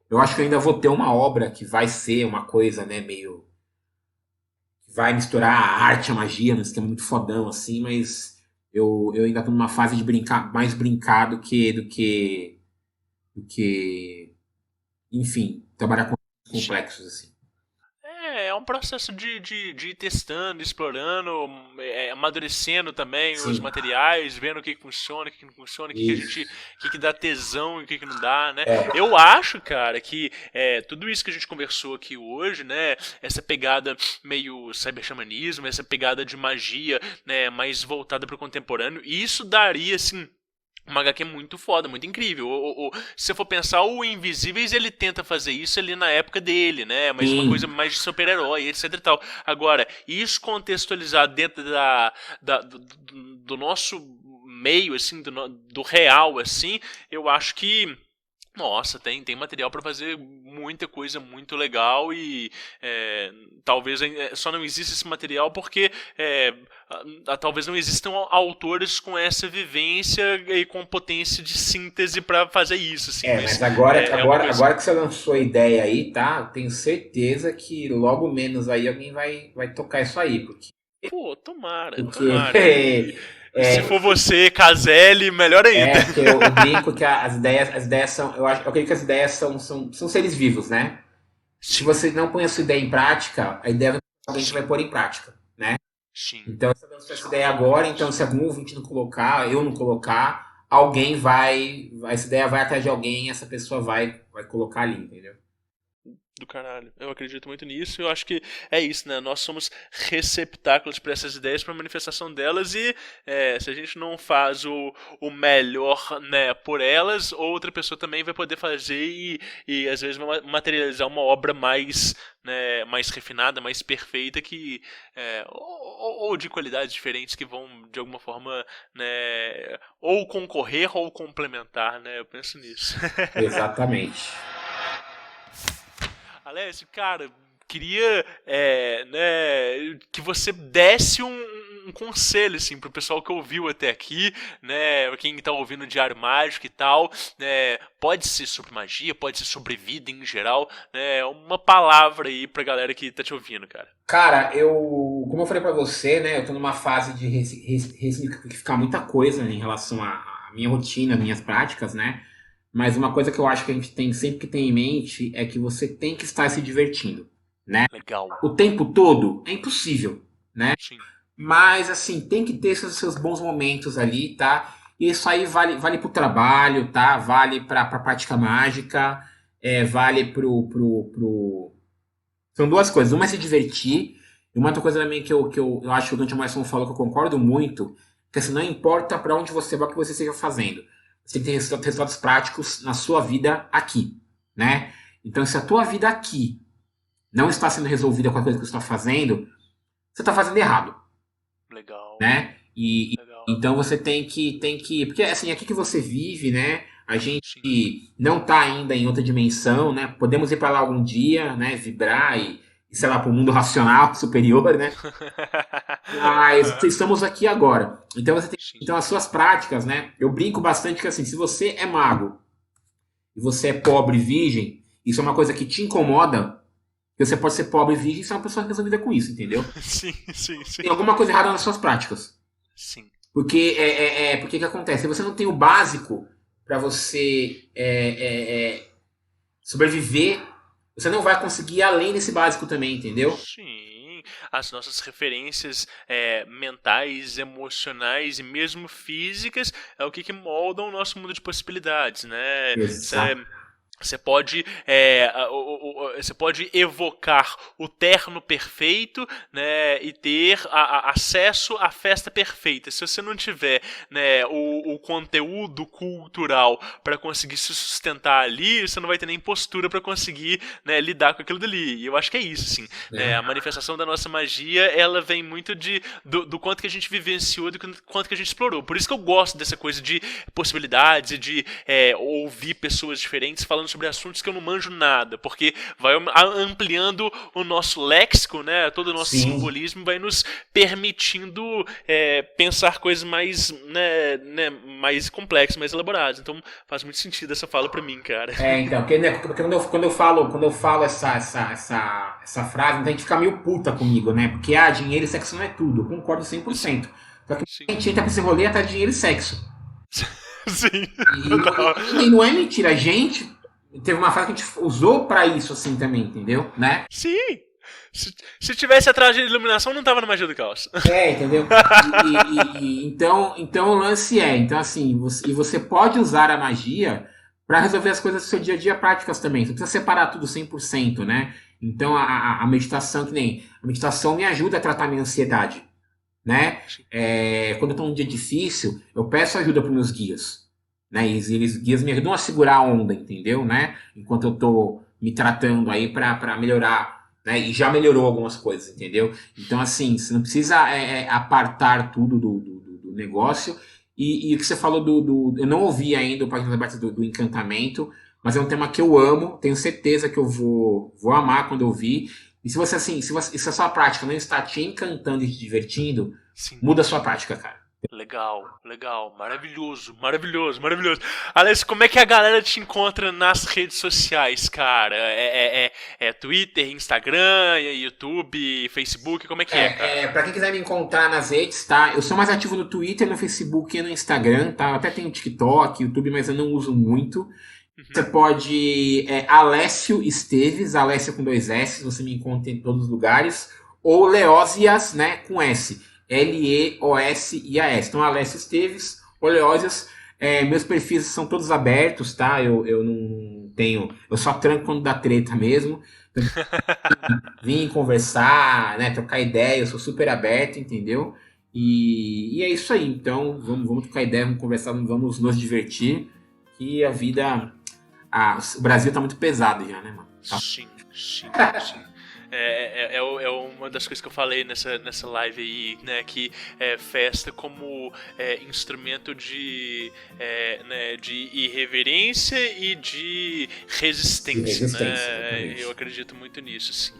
eu acho que eu ainda vou ter uma obra que vai ser uma coisa, né, meio que vai misturar a arte e a magia num esquema muito fodão assim, mas eu ainda tô numa fase de brincar do que enfim, trabalhar com complexos assim. É um processo de ir testando, explorando, amadurecendo também os Sim. materiais, vendo o que funciona, o que não funciona, o que dá tesão e o que não dá, né? É. Eu acho, cara, que tudo isso que a gente conversou aqui hoje, né? Essa pegada meio cyberxamanismo, essa pegada de magia, né? Mais voltada para o contemporâneo, isso daria, assim, uma HQ muito foda, muito incrível. Se você for pensar, o Invisíveis, ele tenta fazer isso ali na época dele, né? Mas uma coisa mais de super-herói, etc e tal. Agora, isso contextualizado dentro do nosso meio, assim, do real, assim, eu acho que nossa, tem material pra fazer muita coisa muito legal e talvez só não exista esse material porque talvez não existam autores com essa vivência e com potência de síntese pra fazer isso, assim. Mas agora que você lançou a ideia aí, tá? Eu tenho certeza que logo menos aí alguém vai tocar isso aí, Pô, tomara. É, se for você, Caselli, melhor ainda. porque eu brinco que as ideias são. Eu acredito que as ideias são seres vivos, né? Se você não põe a sua ideia em prática, a ideia alguém vai pôr em prática, né? Sim. Então, você lançou essa ideia agora, então se algum ouvinte não colocar, eu não colocar, alguém essa ideia vai atrás de alguém e essa pessoa vai colocar ali, entendeu? Do caralho. Eu acredito muito nisso. Eu acho que é isso, né? Nós somos receptáculos para essas ideias, para manifestação delas e se a gente não faz o melhor, né, por elas, outra pessoa também vai poder fazer e às vezes vai materializar uma obra mais, né, mais refinada, mais perfeita que ou de qualidades diferentes que vão de alguma forma, né, ou concorrer ou complementar, né? Eu penso nisso. Exatamente. Alessio, cara, queria né, que você desse um conselho assim, pro pessoal que ouviu até aqui, né, quem tá ouvindo o Diário Mágico e tal, né, pode ser sobre magia, pode ser sobre vida em geral, né, uma palavra aí pra galera que tá te ouvindo, cara. Cara, como eu falei pra você, né, eu tô numa fase de ressignificar muita coisa em relação à minha rotina, minhas práticas, né? Mas uma coisa que eu acho que a gente tem sempre que ter em mente é que você tem que estar se divertindo, né? Legal. O tempo todo é impossível, né? Sim. Mas, assim, tem que ter seus bons momentos ali, tá? E isso aí vale pro trabalho, tá? Vale pra prática mágica, vale pro... São duas coisas. Uma é se divertir, e uma outra coisa também que eu acho que o Dante Amarson falou que eu concordo muito, que assim, não importa pra onde você vai, o que você esteja fazendo. Você tem que ter resultados práticos na sua vida aqui, né? Então, se a tua vida aqui não está sendo resolvida com a coisa que você está fazendo, você está fazendo errado. Legal. Né? Legal. Então você tem que... Porque assim, aqui que você vive, né? A gente Sim. não está ainda em outra dimensão, né? Podemos ir para lá algum dia, né? Vibrar e sei lá, para o mundo racional superior, né? Mas estamos aqui agora. Então você tem então as suas práticas, né? Eu brinco bastante que assim, se você é mago e você é pobre virgem, isso é uma coisa que te incomoda, que você pode ser pobre virgem e ser uma pessoa resolvida com isso, entendeu? Sim. Tem alguma coisa errada nas suas práticas. Sim. Porque porque que acontece? Se você não tem o básico para você sobreviver, você não vai conseguir ir além desse básico também, entendeu? Sim, as nossas referências mentais, emocionais e mesmo físicas é o que moldam o nosso mundo de possibilidades, né? Exato. Você pode evocar o terno perfeito, né, e ter acesso à festa perfeita. Se você não tiver, né, o conteúdo cultural para conseguir se sustentar ali, você não vai ter nem postura para conseguir, né, lidar com aquilo dali. E eu acho que é isso, assim. A manifestação da nossa magia, ela vem muito do quanto que a gente vivenciou, do quanto que a gente explorou. Por isso que eu gosto dessa coisa de possibilidades e de ouvir pessoas diferentes falando sobre assuntos que eu não manjo nada, porque vai ampliando o nosso léxico, né? Todo o nosso simbolismo vai nos permitindo pensar coisas mais, né, mais complexas, mais elaboradas. Então faz muito sentido essa fala pra mim, cara. Então, porque quando eu falo essa frase, então a gente fica meio puta comigo, né? Porque dinheiro e sexo não é tudo. Eu concordo 100%. Só que a gente entra pra esse rolê até dinheiro e sexo. Sim. E não é mentira, a gente teve uma frase que a gente usou pra isso assim também, entendeu? Né? Sim. Se tivesse atrás de iluminação, não tava na magia do caos. Entendeu? Então o lance então assim, você pode usar a magia pra resolver as coisas do seu dia a dia práticas também. Você não precisa separar tudo 100%, né? Então a meditação, a meditação me ajuda a tratar minha ansiedade, né? Quando eu tô num dia difícil, eu peço ajuda pros meus guias. Né? E eles guias me ajudam a segurar a onda, entendeu? Né? Enquanto eu tô me tratando aí pra melhorar, né? E já melhorou algumas coisas, entendeu? Então, assim, você não precisa apartar tudo do negócio. E o que você falou eu não ouvi ainda o Páginas Abertas do encantamento, mas é um tema que eu amo, tenho certeza que eu vou amar quando eu ouvir. E se você, assim, se a sua prática não está te encantando e te divertindo, muda a sua prática, cara. Legal, maravilhoso. Alex, como é que a galera te encontra nas redes sociais, cara? Twitter, Instagram, YouTube, Facebook, como é que cara? Pra quem quiser me encontrar nas redes, tá? Eu sou mais ativo no Twitter, no Facebook e no Instagram, tá? Eu até tenho TikTok, YouTube, mas eu não uso muito. Você pode... Alessio Esteves, Alessio com 2 S, você me encontra em todos os lugares. Ou Leósias, né, com S. Leosias. Então, Alessio Esteves, Oleósias. Meus perfis são todos abertos, tá? Eu não tenho... Eu só tranco quando dá treta mesmo. Vim conversar, né? Trocar ideia. Eu sou super aberto, entendeu? E é isso aí. Então, vamos trocar ideia, vamos conversar, vamos nos divertir. Que a vida... o Brasil tá muito pesado já, né, mano? Tá. Sim. É uma das coisas que eu falei nessa live aí, né, que festa como instrumento de irreverência e de resistência, né? Eu acredito muito nisso, sim.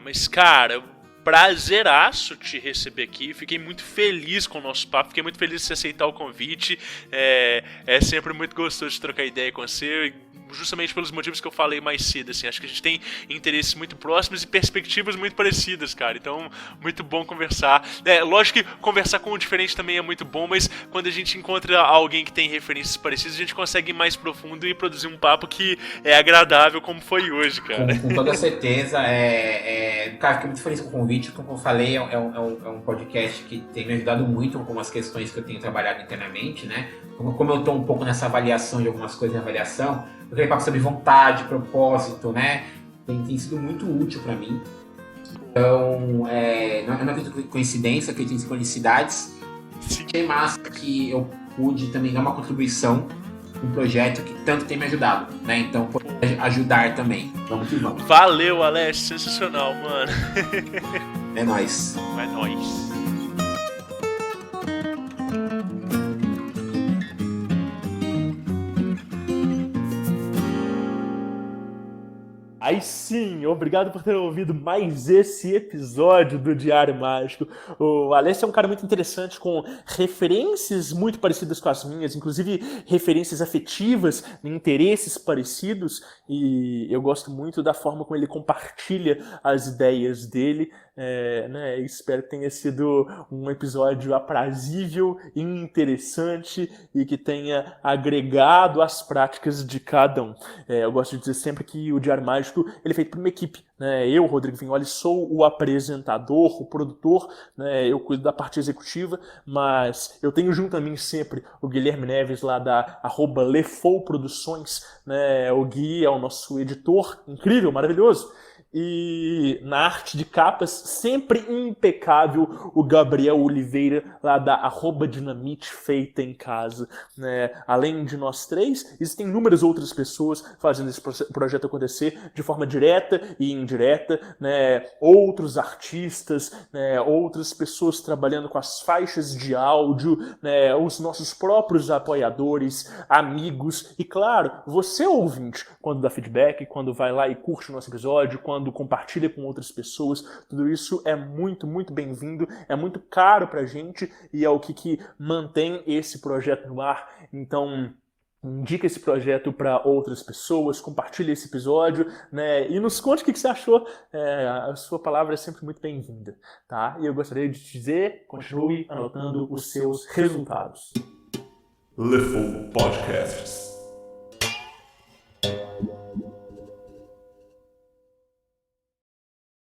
Mas, cara, prazeraço te receber aqui, fiquei muito feliz com o nosso papo, fiquei muito feliz de você aceitar o convite, é sempre muito gostoso de trocar ideia com você. justamente pelos motivos que eu falei mais cedo, assim, acho que a gente tem interesses muito próximos e perspectivas muito parecidas, cara, então muito bom conversar. Lógico que conversar com o diferente também é muito bom, mas quando a gente encontra alguém que tem referências parecidas, a gente consegue ir mais profundo e produzir um papo que é agradável, como foi hoje, cara. Com toda certeza, cara, fiquei muito feliz com o convite, como eu falei, é um podcast que tem me ajudado muito com algumas questões que eu tenho trabalhado internamente, né? Como eu tô um pouco nessa avaliação de algumas coisas em avaliação, eu queria falar sobre vontade, propósito, né? Tem sido muito útil para mim. Então, não acredito em coincidência, acredito em sincronicidades. Achei massa que eu pude também dar uma contribuição para um projeto que tanto tem me ajudado, né? Então, pode ajudar também. Vamos que vamos. Valeu, Alex. Sensacional, mano. É nóis. É nóis. Aí sim, obrigado por ter ouvido mais esse episódio do Diário Mágico. O Alessio é um cara muito interessante, com referências muito parecidas com as minhas, inclusive referências afetivas, interesses parecidos, e eu gosto muito da forma como ele compartilha as ideias dele. Espero que tenha sido um episódio aprazível e interessante e que tenha agregado às práticas de cada um. Eu gosto de dizer sempre que o Diário Mágico ele é feito por uma equipe, né? Eu, Rodrigo Vignoli, sou o apresentador, o produtor, né? Eu cuido da parte executiva, mas eu tenho junto a mim sempre o Guilherme Neves, lá da @Lefou Produções, né? O Gui é o nosso editor, incrível, maravilhoso. E na arte de capas, sempre impecável, o Gabriel Oliveira, lá da @Dinamite Feita em Casa, né? Além de nós três, existem inúmeras outras pessoas fazendo esse projeto acontecer de forma direta e indireta, né? Outros artistas, né? Outras pessoas trabalhando com as faixas de áudio, né? Os nossos próprios apoiadores, amigos e, claro, você ouvinte, quando dá feedback, quando vai lá e curte o nosso episódio, quando compartilha com outras pessoas, tudo isso é muito, muito bem-vindo, é muito caro pra gente e é o que mantém esse projeto no ar. Então, indica esse projeto para outras pessoas, compartilha esse episódio, né? E nos conte o que você achou. A sua palavra é sempre muito bem-vinda, tá? E eu gostaria de te dizer, continue anotando os seus resultados. Lefou Podcasts.